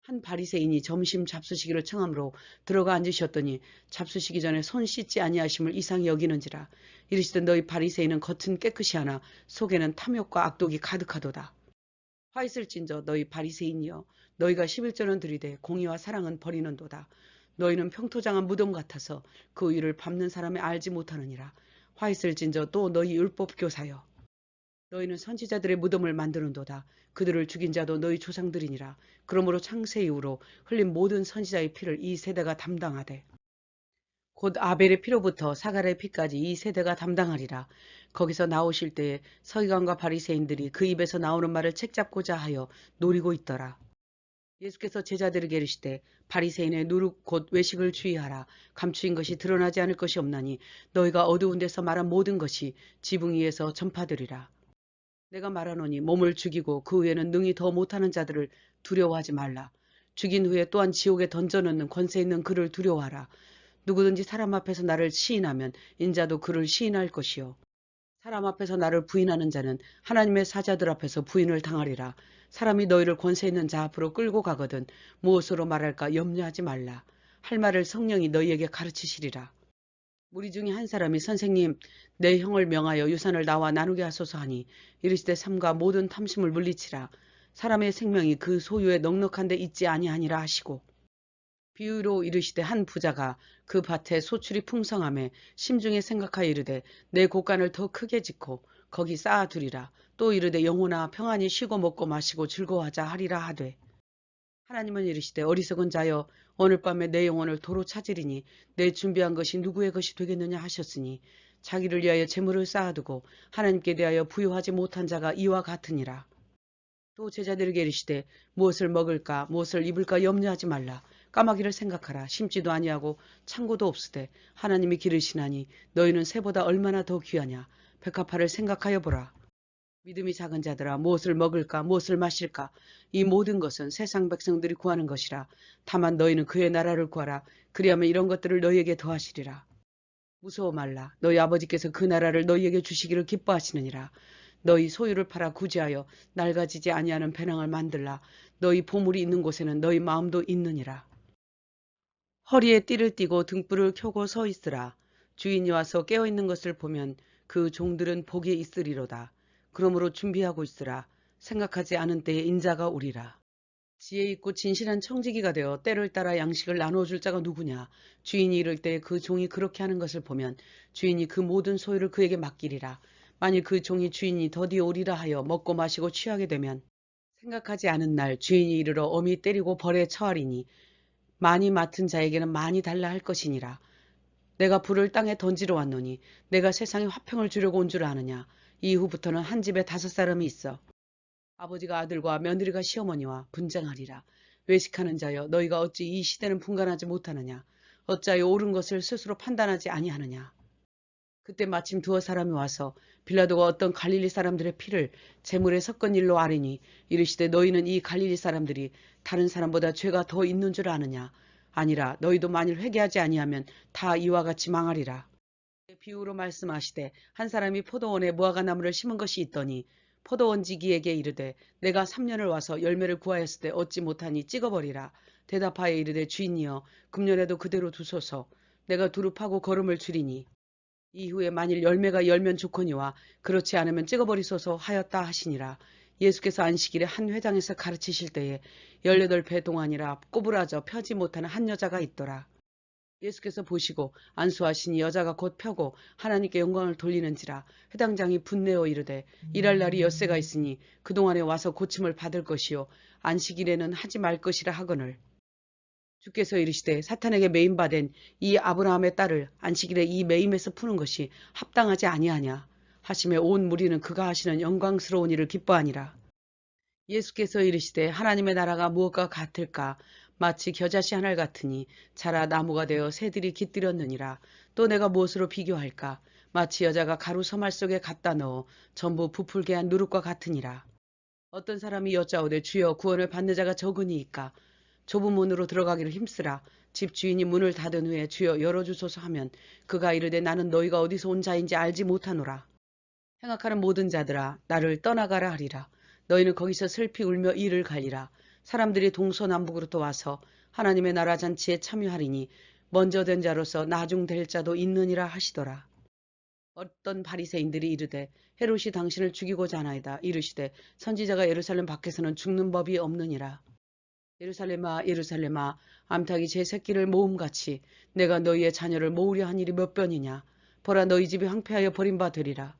A: 한 바리새인이 점심 잡수시기를 청함으로 들어가 앉으셨더니 잡수시기 전에 손 씻지 아니하심을 이상히 여기는지라. 이르시되 너희 바리새인은 겉은 깨끗이 하나 속에는 탐욕과 악독이 가득하도다. 화 있을진저 너희 바리새인이여, 너희가 11조는 드리되 공의와 사랑은 버리는도다. 너희는 평토장한 무덤 같아서 그 위를 밟는 사람이 알지 못하느니라. 화 있을진저 또 너희 율법 교사여, 너희는 선지자들의 무덤을 만드는도다. 그들을 죽인 자도 너희 조상들이니라. 그러므로 창세 이후로 흘린 모든 선지자의 피를 이 세대가 담당하되 곧 아벨의 피로부터 사갈의 피까지 이 세대가 담당하리라. 거기서 나오실 때에 서기관과 바리새인들이 그 입에서 나오는 말을 책잡고자 하여 노리고 있더라. 예수께서 제자들에게 이르시되 바리새인의 누룩 곧 외식을 주의하라. 감추인 것이 드러나지 않을 것이 없나니 너희가 어두운 데서 말한 모든 것이 지붕 위에서 전파되리라. 내가 말하노니 몸을 죽이고 그 후에는 능히 더 못하는 자들을 두려워하지 말라. 죽인 후에 또한 지옥에 던져넣는 권세 있는 그를 두려워하라. 누구든지 사람 앞에서 나를 시인하면 인자도 그를 시인할 것이요. 사람 앞에서 나를 부인하는 자는 하나님의 사자들 앞에서 부인을 당하리라. 사람이 너희를 권세 있는 자 앞으로 끌고 가거든 무엇으로 말할까 염려하지 말라. 할 말을 성령이 너희에게 가르치시리라. 무리 중에 한 사람이 선생님, 내 형을 명하여 유산을 나와 나누게 하소서 하니 이르시되 삼가 모든 탐심을 물리치라. 사람의 생명이 그 소유에 넉넉한 데 있지 아니하니라 하시고, 비유로 이르시되 한 부자가 그 밭에 소출이 풍성함에 심중에 생각하여 이르되 내 곳간을 더 크게 짓고 거기 쌓아두리라. 또 이르되 영혼아 평안히 쉬고 먹고 마시고 즐거워하자 하리라 하되, 하나님은 이르시되 어리석은 자여, 오늘 밤에 내 영혼을 도로 찾으리니 내 준비한 것이 누구의 것이 되겠느냐 하셨으니 자기를 위하여 재물을 쌓아두고 하나님께 대하여 부유하지 못한 자가 이와 같으니라. 또 제자들에게 이르시되 무엇을 먹을까 무엇을 입을까 염려하지 말라. 까마귀를 생각하라. 심지도 아니하고 창고도 없으되 하나님이 기르시나니 너희는 새보다 얼마나 더 귀하냐. 백합화를 생각하여 보라. 믿음이 작은 자들아, 무엇을 먹을까 무엇을 마실까, 이 모든 것은 세상 백성들이 구하는 것이라. 다만 너희는 그의 나라를 구하라. 그리하면 이런 것들을 너희에게 더하시리라. 무서워 말라. 너희 아버지께서 그 나라를 너희에게 주시기를 기뻐하시느니라. 너희 소유를 팔아 구제하여 낡아지지 아니하는 배낭을 만들라. 너희 보물이 있는 곳에는 너희 마음도 있느니라. 허리에 띠를 띠고 등불을 켜고 서 있으라. 주인이 와서 깨어있는 것을 보면 그 종들은 복이 있으리로다. 그러므로 준비하고 있으라. 생각하지 않은 때에 인자가 오리라. 지혜 있고 진실한 청지기가 되어 때를 따라 양식을 나눠줄 자가 누구냐. 주인이 이를 때 그 종이 그렇게 하는 것을 보면 주인이 그 모든 소유를 그에게 맡기리라. 만일 그 종이 주인이 더디 오리라 하여 먹고 마시고 취하게 되면 생각하지 않은 날 주인이 이르러 엄히 때리고 벌에 처하리니 많이 맡은 자에게는 많이 달라 할 것이니라. 내가 불을 땅에 던지러 왔노니 내가 세상에 화평을 주려고 온 줄 아느냐. 이후부터는 한 집에 5사람이 있어 아버지가 아들과 며느리가 시어머니와 분쟁하리라. 외식하는 자여, 너희가 어찌 이 시대는 분간하지 못하느냐. 어찌하여 옳은 것을 스스로 판단하지 아니하느냐. 그때 마침 두어 사람이 와서 빌라도가 어떤 갈릴리 사람들의 피를 제물에 섞은 일로 아뢰니 이르시되 너희는 이 갈릴리 사람들이 다른 사람보다 죄가 더 있는 줄 아느냐. 아니라 너희도 만일 회개하지 아니하면 다 이와 같이 망하리라. 비유로 말씀하시되 한 사람이 포도원에 무화과 나무를 심은 것이 있더니 포도원지기에게 이르되 내가 3년을 와서 열매를 구하였을 때 얻지 못하니 찍어버리라. 대답하여 이르되 주인이여 금년에도 그대로 두소서. 내가 두루 파고 거름을 줄이니 이후에 만일 열매가 열면 좋거니와 그렇지 않으면 찍어버리소서 하였다 하시니라. 예수께서 안식일에 한 회당에서 가르치실 때에 18배 동안이라 꼬부라져 펴지 못하는 한 여자가 있더라. 예수께서 보시고 안수하시니 여자가 곧 펴고 하나님께 영광을 돌리는지라. 회당장이 분내어 이르되 일할 날이 엿새가 있으니 그동안에 와서 고침을 받을 것이요 안식일에는 하지 말 것이라 하거늘. 주께서 이르시되 사탄에게 매임받은 이 아브라함의 딸을 안식일에 이 매임에서 푸는 것이 합당하지 아니하냐 하시매 온 무리는 그가 하시는 영광스러운 일을 기뻐하니라. 예수께서 이르시되 하나님의 나라가 무엇과 같을까. 마치 겨자씨 한 알 같으니 자라 나무가 되어 새들이 깃들였느니라. 또 내가 무엇으로 비교할까. 마치 여자가 가루 서말 속에 갖다 넣어 전부 부풀게 한 누룩과 같으니라. 어떤 사람이 여짜오되 주여 구원을 받는 자가 적으니이까. 좁은 문으로 들어가기를 힘쓰라. 집 주인이 문을 닫은 후에 주여 열어주소서 하면 그가 이르되 나는 너희가 어디서 온 자인지 알지 못하노라. 행악하는 모든 자들아 나를 떠나가라 하리라. 너희는 거기서 슬피 울며 이를 갈리라. 사람들이 동서남북으로부터 와서 하나님의 나라 잔치에 참여하리니 먼저 된 자로서 나중 될 자도 있느니라 하시더라. 어떤 바리새인들이 이르되 헤롯이 당신을 죽이고자 하나이다. 이르시되 선지자가 예루살렘 밖에서는 죽는 법이 없느니라. 예루살렘아 예루살렘아 암탉이 제 새끼를 모음같이 내가 너희의 자녀를 모으려 한 일이 몇 번이냐. 보라 너희 집이 황폐하여 버림받으리라.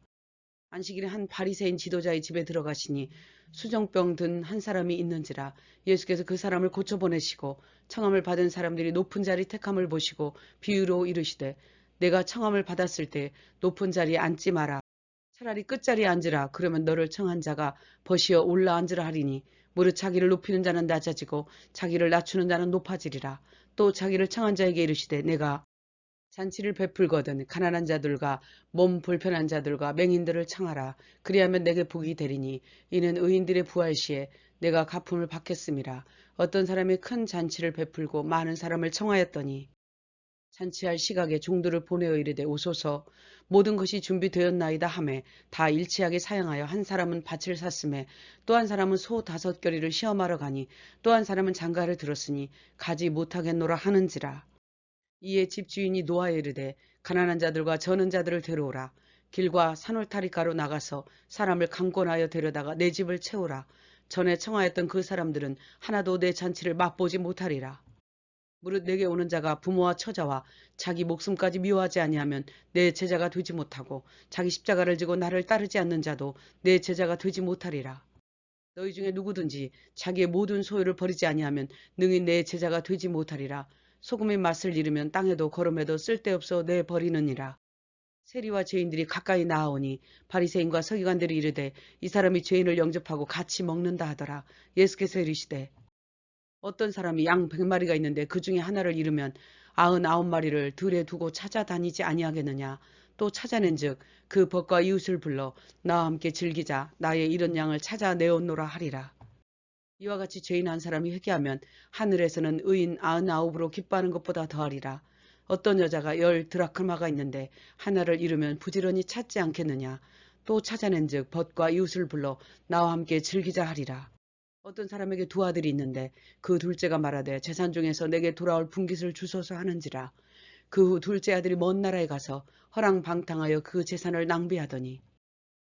A: 안식일에 한 바리새인 지도자의 집에 들어가시니 수정병 든 한 사람이 있는지라. 예수께서 그 사람을 고쳐보내시고 청함을 받은 사람들이 높은 자리 택함을 보시고 비유로 이르시되 내가 청함을 받았을 때 높은 자리에 앉지 마라. 차라리 끝자리에 앉으라. 그러면 너를 청한 자가 버시어 올라 앉으라 하리니 무릇 자기를 높이는 자는 낮아지고 자기를 낮추는 자는 높아지리라. 또 자기를 청한 자에게 이르시되 내가 잔치를 베풀거든 가난한 자들과 몸 불편한 자들과 맹인들을 청하라. 그리하면 내게 복이 되리니 이는 의인들의 부활 시에 내가 갚음을 받겠음이라. 어떤 사람이 큰 잔치를 베풀고 많은 사람을 청하였더니 잔치할 시각에 종들을 보내어 이르되 오소서 모든 것이 준비되었나이다 하매 다 일치하게 사양하여 한 사람은 밭을 샀음에 또 한 사람은 소 5겨리를 시험하러 가니 또 한 사람은 장가를 들었으니 가지 못하겠노라 하는지라. 이에 집주인이 노하여 이르되 가난한 자들과 저는 자들을 데려오라. 길과 산울타리가로 나가서 사람을 강권하여 데려다가 내 집을 채우라. 전에 청하였던 그 사람들은 하나도 내 잔치를 맛보지 못하리라. 무릇 내게 오는 자가 부모와 처자와 자기 목숨까지 미워하지 아니하면 내 제자가 되지 못하고 자기 십자가를 지고 나를 따르지 않는 자도 내 제자가 되지 못하리라. 너희 중에 누구든지 자기의 모든 소유를 버리지 아니하면 능히 내 제자가 되지 못하리라. 소금의 맛을 잃으면 땅에도 거름에도 쓸데없어 내 버리느니라. 세리와 죄인들이 가까이 나아오니 바리새인과 서기관들이 이르되 이 사람이 죄인을 영접하고 같이 먹는다 하더라. 예수께서 이르시되 어떤 사람이 양 100마리가 있는데 그 중에 하나를 잃으면 99마리를 들에 두고 찾아다니지 아니하겠느냐. 또 찾아낸즉 그 벗과 이웃을 불러 나와 함께 즐기자. 나의 잃은 양을 찾아내었노라 하리라. 이와 같이 죄인 한 사람이 회개하면 하늘에서는 의인 99으로 기뻐하는 것보다 더하리라. 어떤 여자가 10 드라크마가 있는데 하나를 잃으면 부지런히 찾지 않겠느냐. 또 찾아낸즉 벗과 이웃을 불러 나와 함께 즐기자 하리라. 어떤 사람에게 2 아들이 있는데 그 둘째가 말하되 재산 중에서 내게 돌아올 분깃을 주소서 하는지라. 그 후 둘째 아들이 먼 나라에 가서 허랑방탕하여 그 재산을 낭비하더니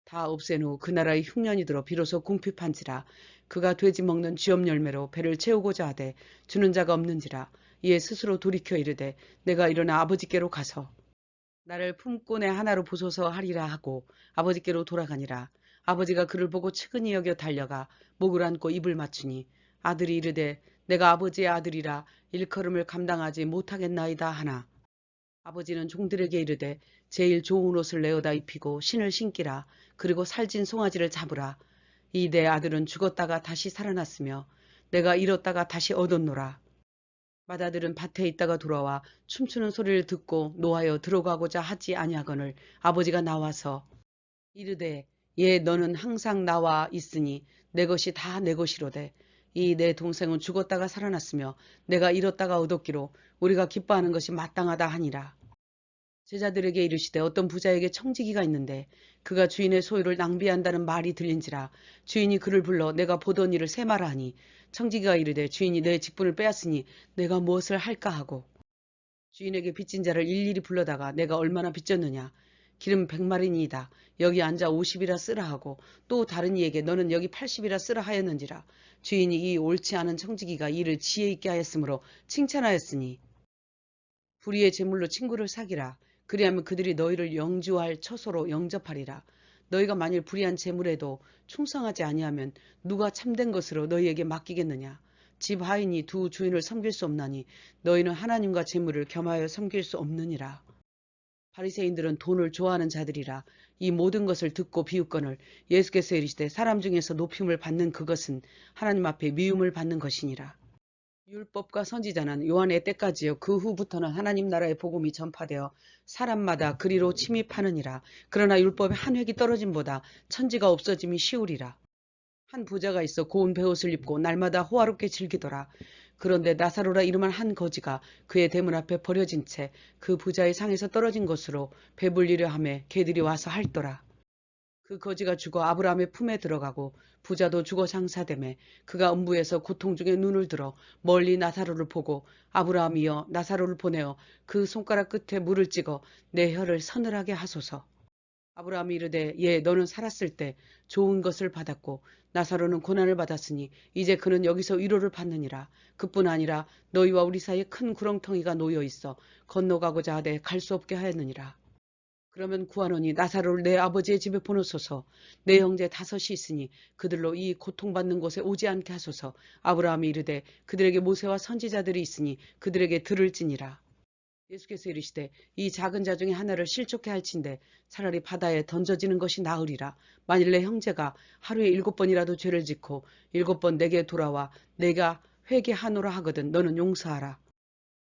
A: 다 없앤 후 그 나라에 흉년이 들어 비로소 궁핍한지라. 그가 돼지 먹는 쥐업 열매로 배를 채우고자 하되 주는 자가 없는지라. 이에 스스로 돌이켜 이르되 내가 일어나 아버지께로 가서 나를 품꾼의 하나로 보소서 하리라 하고 아버지께로 돌아가니라. 아버지가 그를 보고 측은히 여겨 달려가 목을 안고 입을 맞추니 아들이 이르되 내가 아버지의 아들이라 일컬음을 감당하지 못하겠나이다 하나. 아버지는 종들에게 이르되 제일 좋은 옷을 내어다 입히고 신을 신기라. 그리고 살진 송아지를 잡으라. 이 내 아들은 죽었다가 다시 살아났으며 내가 잃었다가 다시 얻었노라. 맏아들은 밭에 있다가 돌아와 춤추는 소리를 듣고 노하여 들어가고자 하지 아니하거늘 아버지가 나와서 이르되 얘 너는 항상 나와 있으니 내 것이 다 내 것이로되 이 내 동생은 죽었다가 살아났으며 내가 잃었다가 얻었기로 우리가 기뻐하는 것이 마땅하다 하니라. 제자들에게 이르시되 어떤 부자에게 청지기가 있는데 그가 주인의 소유를 낭비한다는 말이 들린지라. 주인이 그를 불러 내가 보던 일을 세마라 하니 청지기가 이르되 주인이 내 직분을 빼앗으니 내가 무엇을 할까 하고 주인에게 빚진 자를 일일이 불러다가 내가 얼마나 빚졌느냐. 기름 100마리니이다. 여기 앉아 50이라 쓰라 하고 또 다른 이에게 너는 여기 80이라 쓰라 하였는지라. 주인이 이 옳지 않은 청지기가 이를 지혜 있게 하였으므로 칭찬하였으니 불의의 제물로 친구를 사기라. 그리하면 그들이 너희를 영주할 처소로 영접하리라. 너희가 만일 불의한 제물에도 충성하지 아니하면 누가 참된 것으로 너희에게 맡기겠느냐. 집 하인이 2 주인을 섬길 수 없나니 너희는 하나님과 제물을 겸하여 섬길 수 없느니라. 바리새인들은 돈을 좋아하는 자들이라. 이 모든 것을 듣고 비웃거늘 예수께서 이르시되 사람 중에서 높임을 받는 그것은 하나님 앞에 미움을 받는 것이니라. 율법과 선지자는 요한의 때까지요 그 후부터는 하나님 나라의 복음이 전파되어 사람마다 그리로 침입하느니라. 그러나 율법의 한 획이 떨어짐보다 천지가 없어짐이 쉬우리라. 한 부자가 있어 고운 베옷을 입고 날마다 호화롭게 즐기더라. 그런데 나사로라 이름한 한 거지가 그의 대문 앞에 버려진 채 그 부자의 상에서 떨어진 것으로 배불리려 하매 개들이 와서 핥더라. 그 거지가 죽어 아브라함의 품에 들어가고 부자도 죽어 장사되매 그가 음부에서 고통 중에 눈을 들어 멀리 나사로를 보고 아브라함이여 나사로를 보내어 그 손가락 끝에 물을 찍어 내 혀를 서늘하게 하소서. 아브라함이 이르되 예 너는 살았을 때 좋은 것을 받았고 나사로는 고난을 받았으니 이제 그는 여기서 위로를 받느니라. 그뿐 아니라 너희와 우리 사이에 큰 구렁텅이가 놓여 있어 건너가고자 하되 갈 수 없게 하였느니라. 그러면 구하노니 나사로를 내 아버지의 집에 보내소서. 내 형제 다섯이 있으니 그들로 이 고통받는 곳에 오지 않게 하소서. 아브라함이 이르되 그들에게 모세와 선지자들이 있으니 그들에게 들을지니라. 예수께서 이르시되 이 작은 자 중에 하나를 실족해 할진대 차라리 바다에 던져지는 것이 나으리라. 만일 내 형제가 하루에 7번이라도 죄를 짓고 7번 내게 돌아와 내가 회개하노라 하거든 너는 용서하라.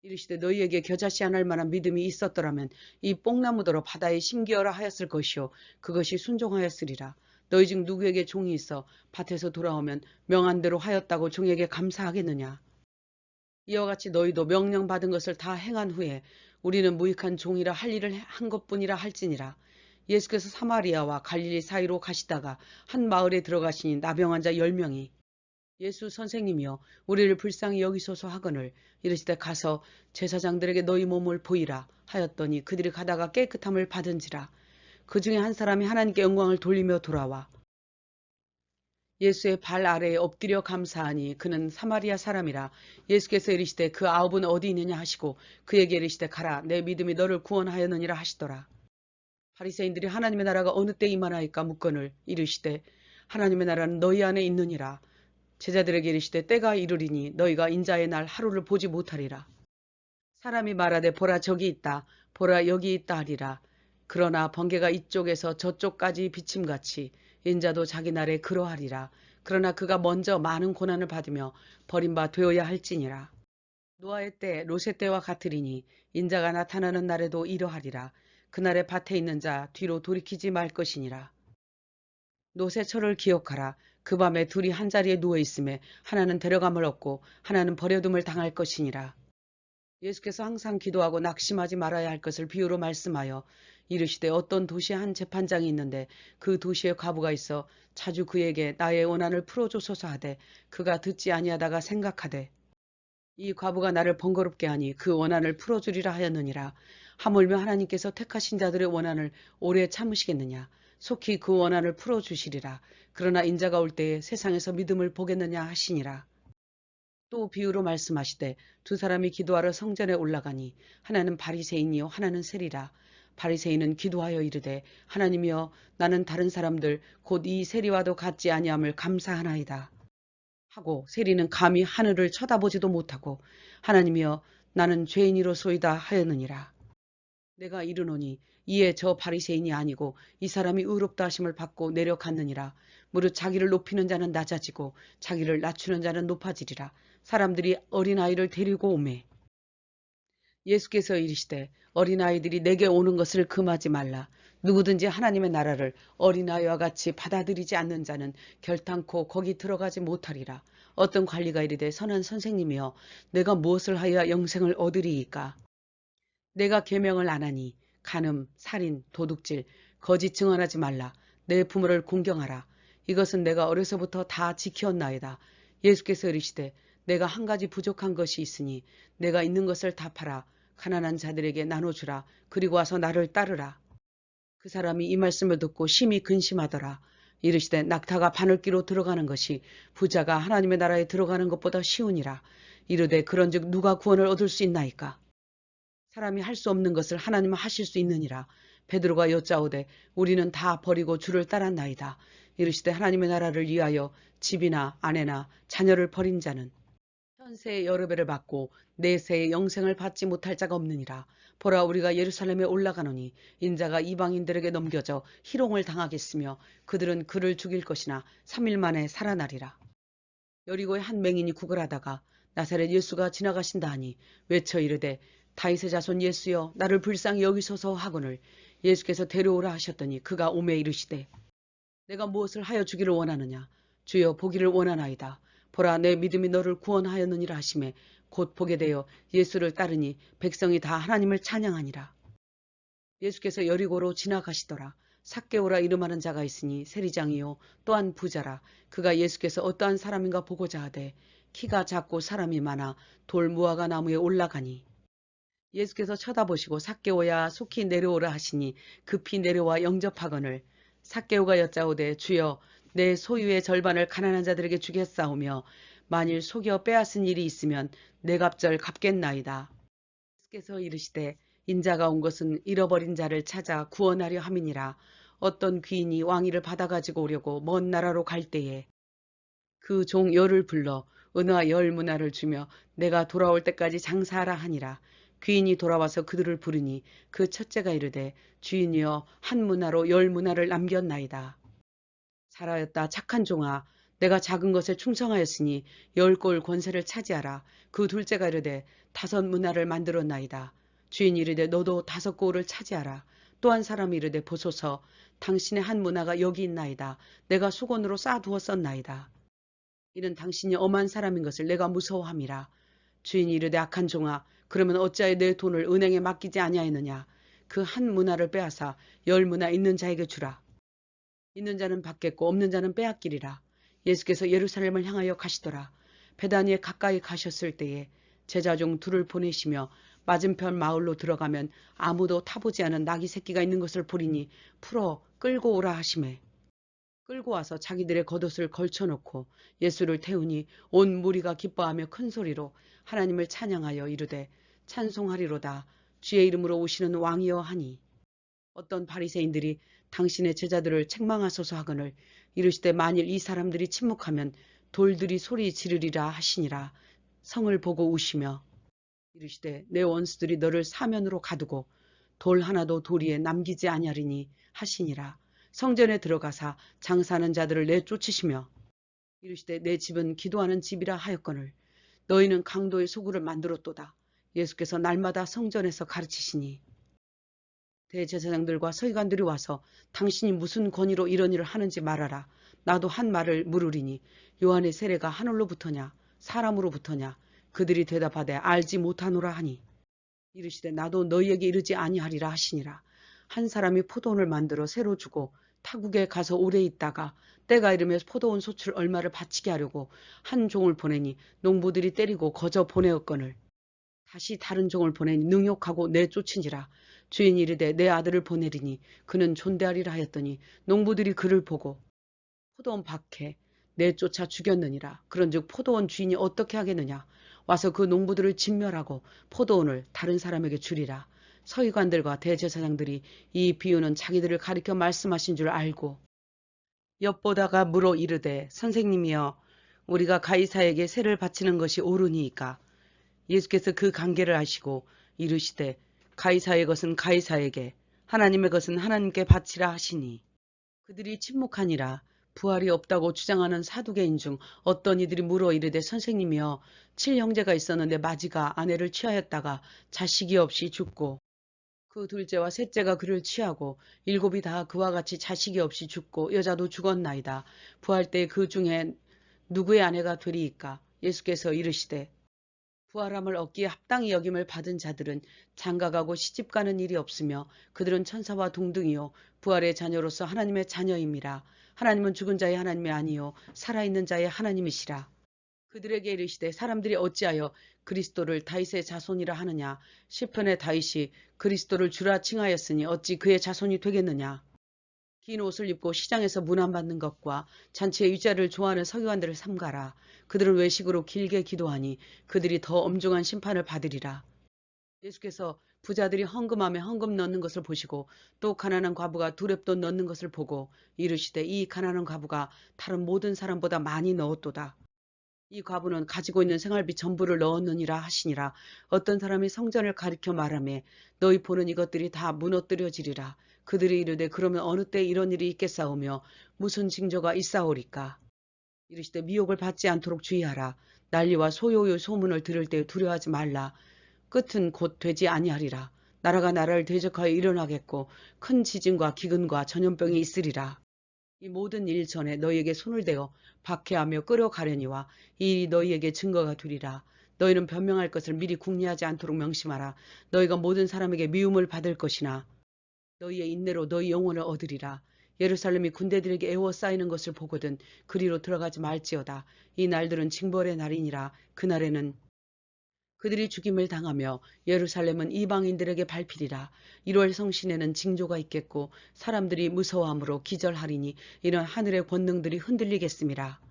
A: 이르시되 너희에게 겨자씨 안 할 만한 믿음이 있었더라면 이 뽕나무더러 바다에 심기어라 하였을 것이요 그것이 순종하였으리라. 너희 중 누구에게 종이 있어 밭에서 돌아오면 명한 대로 하였다고 종에게 감사하겠느냐. 이와 같이 너희도 명령받은 것을 다 행한 후에 우리는 무익한 종이라 할 일을 한 것뿐이라 할지니라. 예수께서 사마리아와 갈릴리 사이로 가시다가 한 마을에 들어가시니 나병 환자 10명이 예수 선생님이여 우리를 불쌍히 여기소서 하거늘 이르시되 가서 제사장들에게 너희 몸을 보이라 하였더니 그들이 가다가 깨끗함을 받은지라. 그 중에 한 사람이 하나님께 영광을 돌리며 돌아와 예수의 발 아래에 엎드려 감사하니 그는 사마리아 사람이라. 예수께서 이르시되 그 아홉은 어디 있느냐 하시고 그에게 이르시되 가라 내 믿음이 너를 구원하였느니라 하시더라. 바리새인들이 하나님의 나라가 어느 때 임하나이까 묻거늘 이르시되 하나님의 나라는 너희 안에 있느니라. 제자들에게 이르시되 때가 이르리니 너희가 인자의 날 하루를 보지 못하리라. 사람이 말하되 보라 저기 있다 보라 여기 있다 하리라. 그러나 번개가 이쪽에서 저쪽까지 비침같이 인자도 자기 날에 그러하리라. 그러나 그가 먼저 많은 고난을 받으며 버림바 되어야 할지니라. 노아의 때 롯의 때와 같으리니 인자가 나타나는 날에도 이러하리라. 그날에 밭에 있는 자 뒤로 돌이키지 말 것이니라. 롯의 철을 기억하라. 그 밤에 둘이 한자리에 누워 있음에 하나는 데려감을 얻고 하나는 버려둠을 당할 것이니라. 예수께서 항상 기도하고 낙심하지 말아야 할 것을 비유로 말씀하여 이르시되 어떤 도시에 한 재판장이 있는데 그 도시에 과부가 있어 자주 그에게 나의 원한을 풀어줘소서 하되 그가 듣지 아니하다가 생각하되 이 과부가 나를 번거롭게 하니 그 원한을 풀어주리라 하였느니라. 하물며 하나님께서 택하신 자들의 원한을 오래 참으시겠느냐. 속히 그 원한을 풀어주시리라. 그러나 인자가 올 때에 세상에서 믿음을 보겠느냐 하시니라. 또 비유로 말씀하시되 두 사람이 기도하러 성전에 올라가니 하나는 바리새인이요 하나는 세리라. 바리새인은 기도하여 이르되 하나님이여 나는 다른 사람들 곧 이 세리와도 같지 아니함을 감사하나이다 하고 세리는 감히 하늘을 쳐다보지도 못하고 하나님이여 나는 죄인이로소이다 하였느니라. 내가 이르노니 이에 저 바리새인이 아니고 이 사람이 의롭다 하심을 받고 내려갔느니라. 무릇 자기를 높이는 자는 낮아지고 자기를 낮추는 자는 높아지리라. 사람들이 어린아이를 데리고 오매 예수께서 이르시되 어린아이들이 내게 오는 것을 금하지 말라. 누구든지 하나님의 나라를 어린아이와 같이 받아들이지 않는 자는 결탄코 거기 들어가지 못하리라. 어떤 관리가 이르되 선한 선생님이여 내가 무엇을 하여야 영생을 얻으리이까. 내가 계명을 안 하니 간음, 살인, 도둑질, 거짓 증언하지 말라. 내 부모를 공경하라. 이것은 내가 어려서부터 다 지켰나이다. 예수께서 이르시되 내가 한 가지 부족한 것이 있으니 내가 있는 것을 다 팔아 가난한 자들에게 나눠주라. 그리고 와서 나를 따르라. 그 사람이 이 말씀을 듣고 심히 근심하더라. 이르시되 낙타가 바늘귀로 들어가는 것이 부자가 하나님의 나라에 들어가는 것보다 쉬우니라. 이르되 그런즉 누가 구원을 얻을 수 있나이까. 사람이 할 수 없는 것을 하나님은 하실 수 있느니라. 베드로가 여짜오되 우리는 다 버리고 주를 따랐나이다. 이르시되 하나님의 나라를 위하여 집이나 아내나 자녀를 버린 자는 현세의 여러 배를 받고 내세의 영생을 받지 못할 자가 없느니라. 보라 우리가 예루살렘에 올라가노니 인자가 이방인들에게 넘겨져 희롱을 당하겠으며 그들은 그를 죽일 것이나 3일 만에 살아나리라. 여리고의 한 맹인이 구걸하다가 나사렛 예수가 지나가신다 하니 외쳐 이르되 다윗의 자손 예수여 나를 불쌍히 여기소서 하거늘 예수께서 데려오라 하셨더니 그가 오매 이르시되 내가 무엇을 하여 주기를 원하느냐. 주여 보기를 원하나이다. 보라 내 믿음이 너를 구원하였느니라 하시매 곧 보게 되어 예수를 따르니 백성이 다 하나님을 찬양하니라. 예수께서 여리고로 지나가시더라. 삭개오라 이름하는 자가 있으니 세리장이요 또한 부자라. 그가 예수께서 어떠한 사람인가 보고자 하되 키가 작고 사람이 많아 돌 무화과 나무에 올라가니 예수께서 쳐다보시고 삭개오야 속히 내려오라 하시니 급히 내려와 영접하거늘 삭개오가 여짜오되 주여 내 소유의 절반을 가난한 자들에게 주겠사오며 만일 속여 빼앗은 일이 있으면 내 값절 갚겠나이다. 예수께서 이르시되 인자가 온 것은 잃어버린 자를 찾아 구원하려 함이니라. 어떤 귀인이 왕위를 받아가지고 오려고 먼 나라로 갈 때에 그 종 열을 불러 은화 10문화를 주며 내가 돌아올 때까지 장사하라 하니라. 귀인이 돌아와서 그들을 부르니 그 첫째가 이르되 주인이여 1문화로 10문화를 남겼나이다. 잘하였다 착한 종아 내가 작은 것에 충성하였으니 10골 권세를 차지하라. 그 둘째가 이르되 5문화를 만들었나이다. 주인이 이르되 너도 5골을 차지하라. 또 한 사람이 이르되 보소서 당신의 1문화가 여기 있나이다. 내가 수건으로 쌓아두었었나이다. 이는 당신이 엄한 사람인 것을 내가 무서워함이라. 주인이 이르되 악한 종아 그러면 어찌하여 내 돈을 은행에 맡기지 아니하였느냐. 그 1문화를 빼앗아 10문화 있는 자에게 주라. 있는 자는 받겠고 없는 자는 빼앗기리라. 예수께서 예루살렘을 향하여 가시더라. 베다니에 가까이 가셨을 때에 제자 중 2를 보내시며 맞은편 마을로 들어가면 아무도 타보지 않은 나귀 새끼가 있는 것을 보리니 풀어 끌고 오라 하시매 끌고 와서 자기들의 겉옷을 걸쳐놓고 예수를 태우니 온 무리가 기뻐하며 큰 소리로 하나님을 찬양하여 이르되 찬송하리로다 주의 이름으로 오시는 왕이여 하니 어떤 바리새인들이 당신의 제자들을 책망하소서 하거늘 이르시되 만일 이 사람들이 침묵하면 돌들이 소리 지르리라 하시니라. 성을 보고 우시며 이르시되 내 원수들이 너를 사면으로 가두고 돌 하나도 도리에 남기지 아니하리니 하시니라. 성전에 들어가사 장사하는 자들을 내쫓으시며 이르시되 내 집은 기도하는 집이라 하였거늘 너희는 강도의 소굴을 만들었도다. 예수께서 날마다 성전에서 가르치시니 대제사장들과 서기관들이 와서 당신이 무슨 권위로 이런 일을 하는지 말하라. 나도 한 말을 물으리니 요한의 세례가 하늘로부터냐 사람으로부터냐. 그들이 대답하되 알지 못하노라 하니 이르시되 나도 너희에게 이르지 아니하리라 하시니라. 한 사람이 포도원을 만들어 새로 주고 타국에 가서 오래 있다가 때가 이르며 포도원 소출 얼마를 바치게 하려고 한 종을 보내니 농부들이 때리고 거저 보내었거늘 다시 다른 종을 보내니 능욕하고 내쫓은지라. 주인이 이르되 내 아들을 보내리니 그는 존대하리라 하였더니 농부들이 그를 보고 포도원 밖에 내쫓아 죽였느니라. 그런즉 포도원 주인이 어떻게 하겠느냐. 와서 그 농부들을 진멸하고 포도원을 다른 사람에게 주리라. 서기관들과 대제사장들이 이 비유는 자기들을 가리켜 말씀하신 줄 알고 엿보다가 물어 이르되 선생님이여 우리가 가이사에게 세를 바치는 것이 옳으니이까. 예수께서 그 관계를 아시고 이르시되 가이사의 것은 가이사에게 하나님의 것은 하나님께 바치라 하시니 그들이 침묵하니라. 부활이 없다고 주장하는 사두개인 중 어떤 이들이 물어 이르되 선생님이여 7형제가 있었는데 마지가 아내를 취하였다가 자식이 없이 죽고 그 둘째와 셋째가 그를 취하고 7이 다 그와 같이 자식이 없이 죽고 여자도 죽었나이다. 부활 때 그 중에 누구의 아내가 되리이까. 예수께서 이르시되 부활함을 얻기에 합당히 여김을 받은 자들은 장가가고 시집가는 일이 없으며 그들은 천사와 동등이요 부활의 자녀로서 하나님의 자녀임이라. 하나님은 죽은 자의 하나님이 아니요 살아있는 자의 하나님이시라. 그들에게 이르시되 사람들이 어찌하여 그리스도를 다윗의 자손이라 하느냐. 시편의 다윗이 그리스도를 주라 칭하였으니 어찌 그의 자손이 되겠느냐. 긴 옷을 입고 시장에서 문안받는 것과 잔치의 위자를 좋아하는 서기관들을 삼가라. 그들은 외식으로 길게 기도하니 그들이 더 엄중한 심판을 받으리라. 예수께서 부자들이 헌금함에 헌금 넣는 것을 보시고 또 가난한 과부가 두렙돈 넣는 것을 보고 이르시되 이 가난한 과부가 다른 모든 사람보다 많이 넣었도다. 이 과부는 가지고 있는 생활비 전부를 넣었느니라 하시니라. 어떤 사람이 성전을 가리켜 말하매 너희 보는 이것들이 다 무너뜨려지리라. 그들이 이르되 그러면 어느 때 이런 일이 있겠사오며 무슨 징조가 있사오리까. 이르시되 미혹을 받지 않도록 주의하라. 난리와 소요의 소문을 들을 때 두려워하지 말라. 끝은 곧 되지 아니하리라. 나라가 나라를 대적하여 일어나겠고 큰 지진과 기근과 전염병이 있으리라. 이 모든 일 전에 너희에게 손을 대어 박해하며 끌어가려니와 이 일이 너희에게 증거가 되리라. 너희는 변명할 것을 미리 궁리하지 않도록 명심하라. 너희가 모든 사람에게 미움을 받을 것이나 너희의 인내로 너희 영혼을 얻으리라. 예루살렘이 군대들에게 에워싸이는 것을 보거든 그리로 들어가지 말지어다. 이 날들은 징벌의 날이니라. 그날에는 그들이 죽임을 당하며 예루살렘은 이방인들에게 밟히리라. 1월 성신에는 징조가 있겠고 사람들이 무서워함으로 기절하리니 이런 하늘의 권능들이 흔들리겠음이라.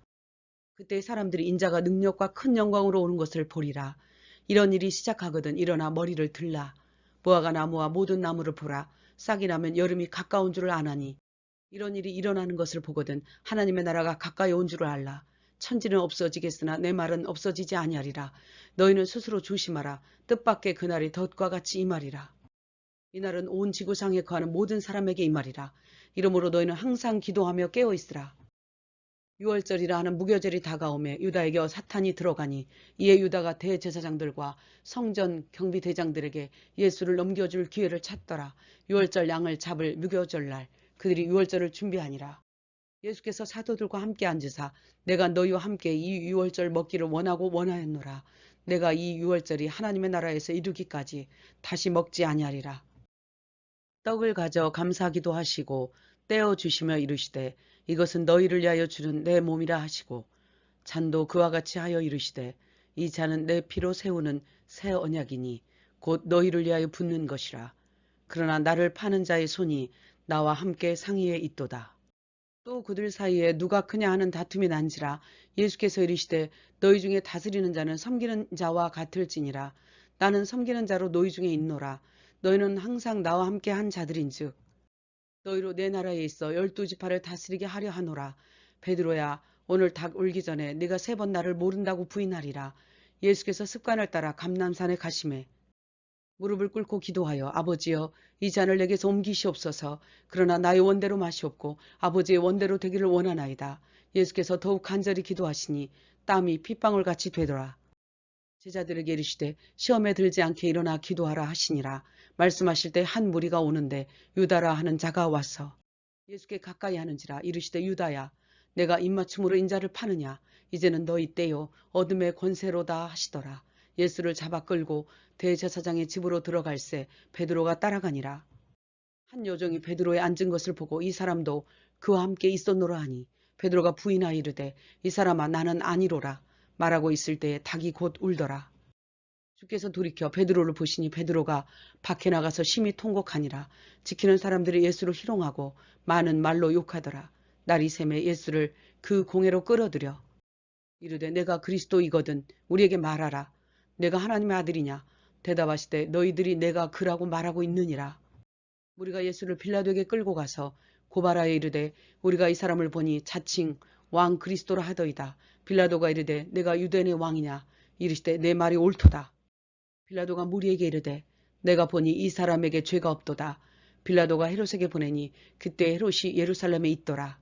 A: 그때 사람들이 인자가 능력과 큰 영광으로 오는 것을 보리라. 이런 일이 시작하거든 일어나 머리를 들라. 무화과 나무와 모든 나무를 보라. 싹이 나면 여름이 가까운 줄을 아나니 이런 일이 일어나는 것을 보거든 하나님의 나라가 가까이 온 줄을 알라. 천지는 없어지겠으나 내 말은 없어지지 아니하리라. 너희는 스스로 조심하라. 뜻밖의 그날이 덫과 같이 임하리라. 이날은 온 지구상에 거하는 모든 사람에게 임하리라. 이러므로 너희는 항상 기도하며 깨어있으라. 유월절이라 하는 무교절이 다가오매 유다에게 사탄이 들어가니 이에 유다가 대제사장들과 성전 경비대장들에게 예수를 넘겨줄 기회를 찾더라. 유월절 양을 잡을 무교절날 그들이 유월절을 준비하니라. 예수께서 사도들과 함께 앉으사 내가 너희와 함께 이 유월절 먹기를 원하고 원하였노라. 내가 이 유월절이 하나님의 나라에서 이르기까지 다시 먹지 아니하리라. 떡을 가져 감사기도 하시고 떼어 주시며 이르시되 이것은 너희를 위하여 주는 내 몸이라 하시고 잔도 그와 같이 하여 이르시되 이 잔은 내 피로 세우는 새 언약이니 곧 너희를 위하여 붓는 것이라. 그러나 나를 파는 자의 손이 나와 함께 상의에 있도다. 또 그들 사이에 누가 크냐 하는 다툼이 난지라. 예수께서 이르시되 너희 중에 다스리는 자는 섬기는 자와 같을지니라. 나는 섬기는 자로 너희 중에 있노라. 너희는 항상 나와 함께 한 자들인즉 너희로 내 나라에 있어 12지파를 다스리게 하려 하노라. 베드로야 오늘 닭 울기 전에 네가 3번 나를 모른다고 부인하리라. 예수께서 습관을 따라 감람산에 가시매 무릎을 꿇고 기도하여 아버지여 이 잔을 내게서 옮기시옵소서. 그러나 나의 원대로 마시옵고 아버지의 원대로 되기를 원하나이다. 예수께서 더욱 간절히 기도하시니 땀이 핏방울같이 되더라. 제자들에게 이르시되 시험에 들지 않게 일어나 기도하라 하시니라. 말씀하실 때 한 무리가 오는데 유다라 하는 자가 와서 예수께 가까이 하는지라. 이르시되 유다야 내가 입맞춤으로 인자를 파느냐. 이제는 너희 때요 어둠의 권세로다 하시더라. 예수를 잡아 끌고 대제사장의 집으로 들어갈새 베드로가 따라가니라. 한 여종이 베드로에 앉은 것을 보고 이 사람도 그와 함께 있었노라 하니 베드로가 부인하여 이르되 이 사람아 나는 아니로라. 말하고 있을 때에 닭이 곧 울더라. 주께서 돌이켜 베드로를 보시니 베드로가 밖에 나가서 심히 통곡하니라. 지키는 사람들이 예수를 희롱하고 많은 말로 욕하더라. 날이 새매 예수를 그 공회로 끌어들여 이르되 내가 그리스도이거든 우리에게 말하라. 내가 하나님의 아들이냐. 대답하시되 너희들이 내가 그라고 말하고 있느니라. 우리가 예수를 빌라도에게 끌고 가서 고발하여 이르되 우리가 이 사람을 보니 자칭 왕 그리스도라 하더이다. 빌라도가 이르되 내가 유대인의 왕이냐. 이르시되 내 말이 옳도다. 빌라도가 무리에게 이르되 내가 보니 이 사람에게 죄가 없도다. 빌라도가 헤롯에게 보내니 그때 헤롯이 예루살렘에 있더라.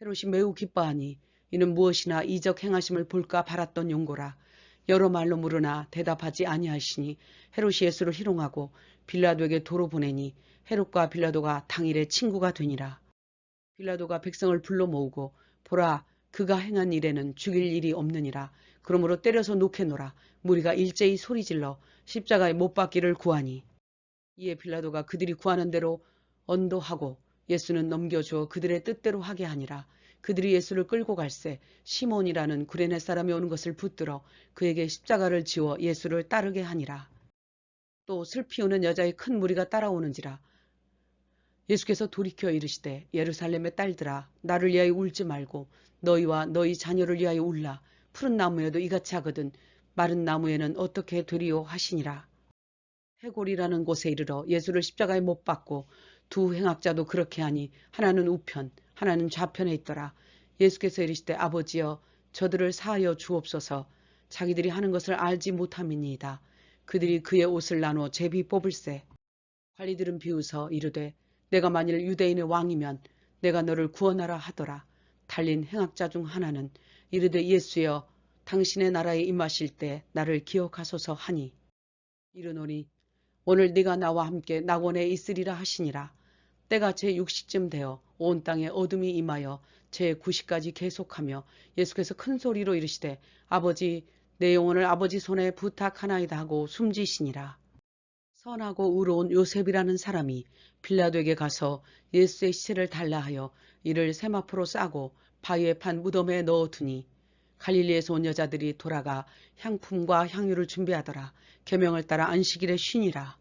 A: 헤롯이 매우 기뻐하니 이는 무엇이나 이적 행하심을 볼까 바랐던 용고라. 여러 말로 물으나 대답하지 아니하시니 헤롯이 예수를 희롱하고 빌라도에게 도로 보내니 헤롯과 빌라도가 당일에 친구가 되니라. 빌라도가 백성을 불러 모으고 보라 그가 행한 일에는 죽일 일이 없느니라. 그러므로 때려서 놓게노라. 무리가 일제히 소리질러 십자가에 못 박기를 구하니 이에 빌라도가 그들이 구하는 대로 언도하고 예수는 넘겨주어 그들의 뜻대로 하게 하니라. 그들이 예수를 끌고 갈새 시몬이라는 구레네 사람이 오는 것을 붙들어 그에게 십자가를 지워 예수를 따르게 하니라. 또 슬피 우는 여자의 큰 무리가 따라오는지라. 예수께서 돌이켜 이르시되 예루살렘의 딸들아 나를 위하여 울지 말고 너희와 너희 자녀를 위하여 울라. 푸른 나무에도 이같이 하거든 마른 나무에는 어떻게 되리요 하시니라. 해골이라는 곳에 이르러 예수를 십자가에 못 박고 두 행악자도 그렇게 하니 하나는 우편 하나는 좌편에 있더라. 예수께서 이르시되 아버지여 저들을 사하여 주옵소서. 자기들이 하는 것을 알지 못함이니이다. 그들이 그의 옷을 나누어 제비 뽑을세. 관리들은 비웃어 이르되 내가 만일 유대인의 왕이면 내가 너를 구원하라 하더라. 달린 행악자 중 하나는 이르되 예수여 당신의 나라에 임하실 때 나를 기억하소서 하니 이르노니 오늘 네가 나와 함께 낙원에 있으리라 하시니라. 때가 제60쯤 되어 온 땅에 어둠이 임하여 제90까지 계속하며 예수께서 큰 소리로 이르시되 아버지 내 영혼을 아버지 손에 부탁하나이다 하고 숨지시니라. 선하고 의로운 요셉이라는 사람이 빌라도에게 가서 예수의 시체를 달라 하여 이를 세마포로 싸고 바위에 판 무덤에 넣어두니 갈릴리에서 온 여자들이 돌아가 향품과 향유를 준비하더라. 계명을 따라 안식일에 쉬니라.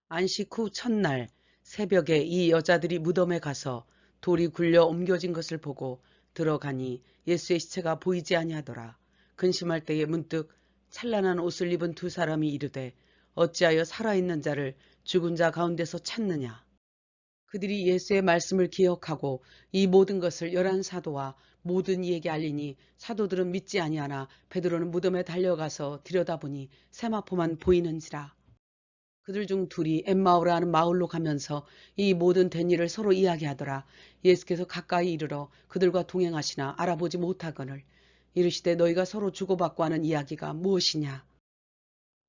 A: 안식 후 첫날 새벽에 이 여자들이 무덤에 가서 돌이 굴려 옮겨진 것을 보고 들어가니 예수의 시체가 보이지 아니하더라. 근심할 때에 문득 찬란한 옷을 입은 두 사람이 이르되 어찌하여 살아있는 자를 죽은 자 가운데서 찾느냐. 그들이 예수의 말씀을 기억하고 이 모든 것을 11사도와 모든 이에게 알리니 사도들은 믿지 아니하나 베드로는 무덤에 달려가서 들여다보니 세마포만 보이는지라. 그들 중 둘이 엠마오라 하는 마을로 가면서 이 모든 된 일을 서로 이야기하더라. 예수께서 가까이 이르러 그들과 동행하시나 알아보지 못하거늘 이르시되 너희가 서로 주고받고 하는 이야기가 무엇이냐.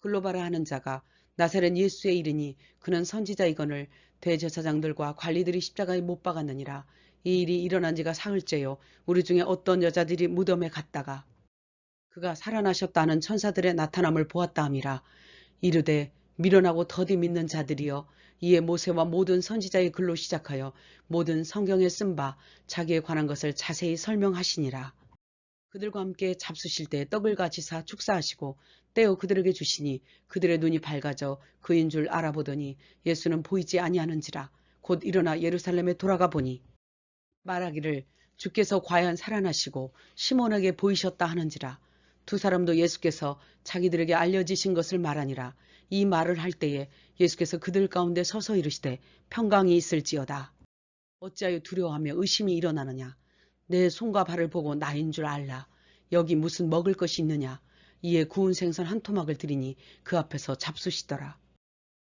A: 글로바라 하는 자가 나사렛 예수에 이르니 그는 선지자이거늘 대제사장들과 관리들이 십자가에 못 박았느니라. 이 일이 일어난 지가 사흘째요. 우리 중에 어떤 여자들이 무덤에 갔다가 그가 살아나셨다는 천사들의 나타남을 보았다 함이라. 이르되 미련하고 더디 믿는 자들이여 이에 모세와 모든 선지자의 글로 시작하여 모든 성경에 쓴 바 자기에 관한 것을 자세히 설명하시니라. 그들과 함께 잡수실 때 떡을 가지사 축사하시고 떼어 그들에게 주시니 그들의 눈이 밝아져 그인 줄 알아보더니 예수는 보이지 아니하는지라. 곧 일어나 예루살렘에 돌아가 보니 말하기를 주께서 과연 살아나시고 시몬에게 보이셨다 하는지라. 두 사람도 예수께서 자기들에게 알려지신 것을 말하니라. 이 말을 할 때에 예수께서 그들 가운데 서서 이르시되 평강이 있을지어다. 어찌하여 두려워하며 의심이 일어나느냐. 내 손과 발을 보고 나인 줄 알라. 여기 무슨 먹을 것이 있느냐. 이에 구운 생선 한 토막을 드리니 그 앞에서 잡수시더라.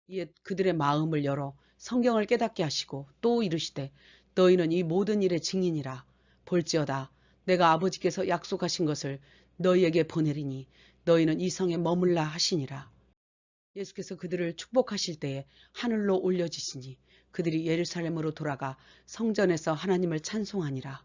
A: 이에 그들의 마음을 열어 성경을 깨닫게 하시고 또 이르시되 너희는 이 모든 일의 증인이라. 볼지어다 내가 아버지께서 약속하신 것을 너희에게 보내리니 너희는 이 성에 머물라 하시니라. 예수께서 그들을 축복하실 때에 하늘로 올려지시니 그들이 예루살렘으로 돌아가 성전에서 하나님을 찬송하니라.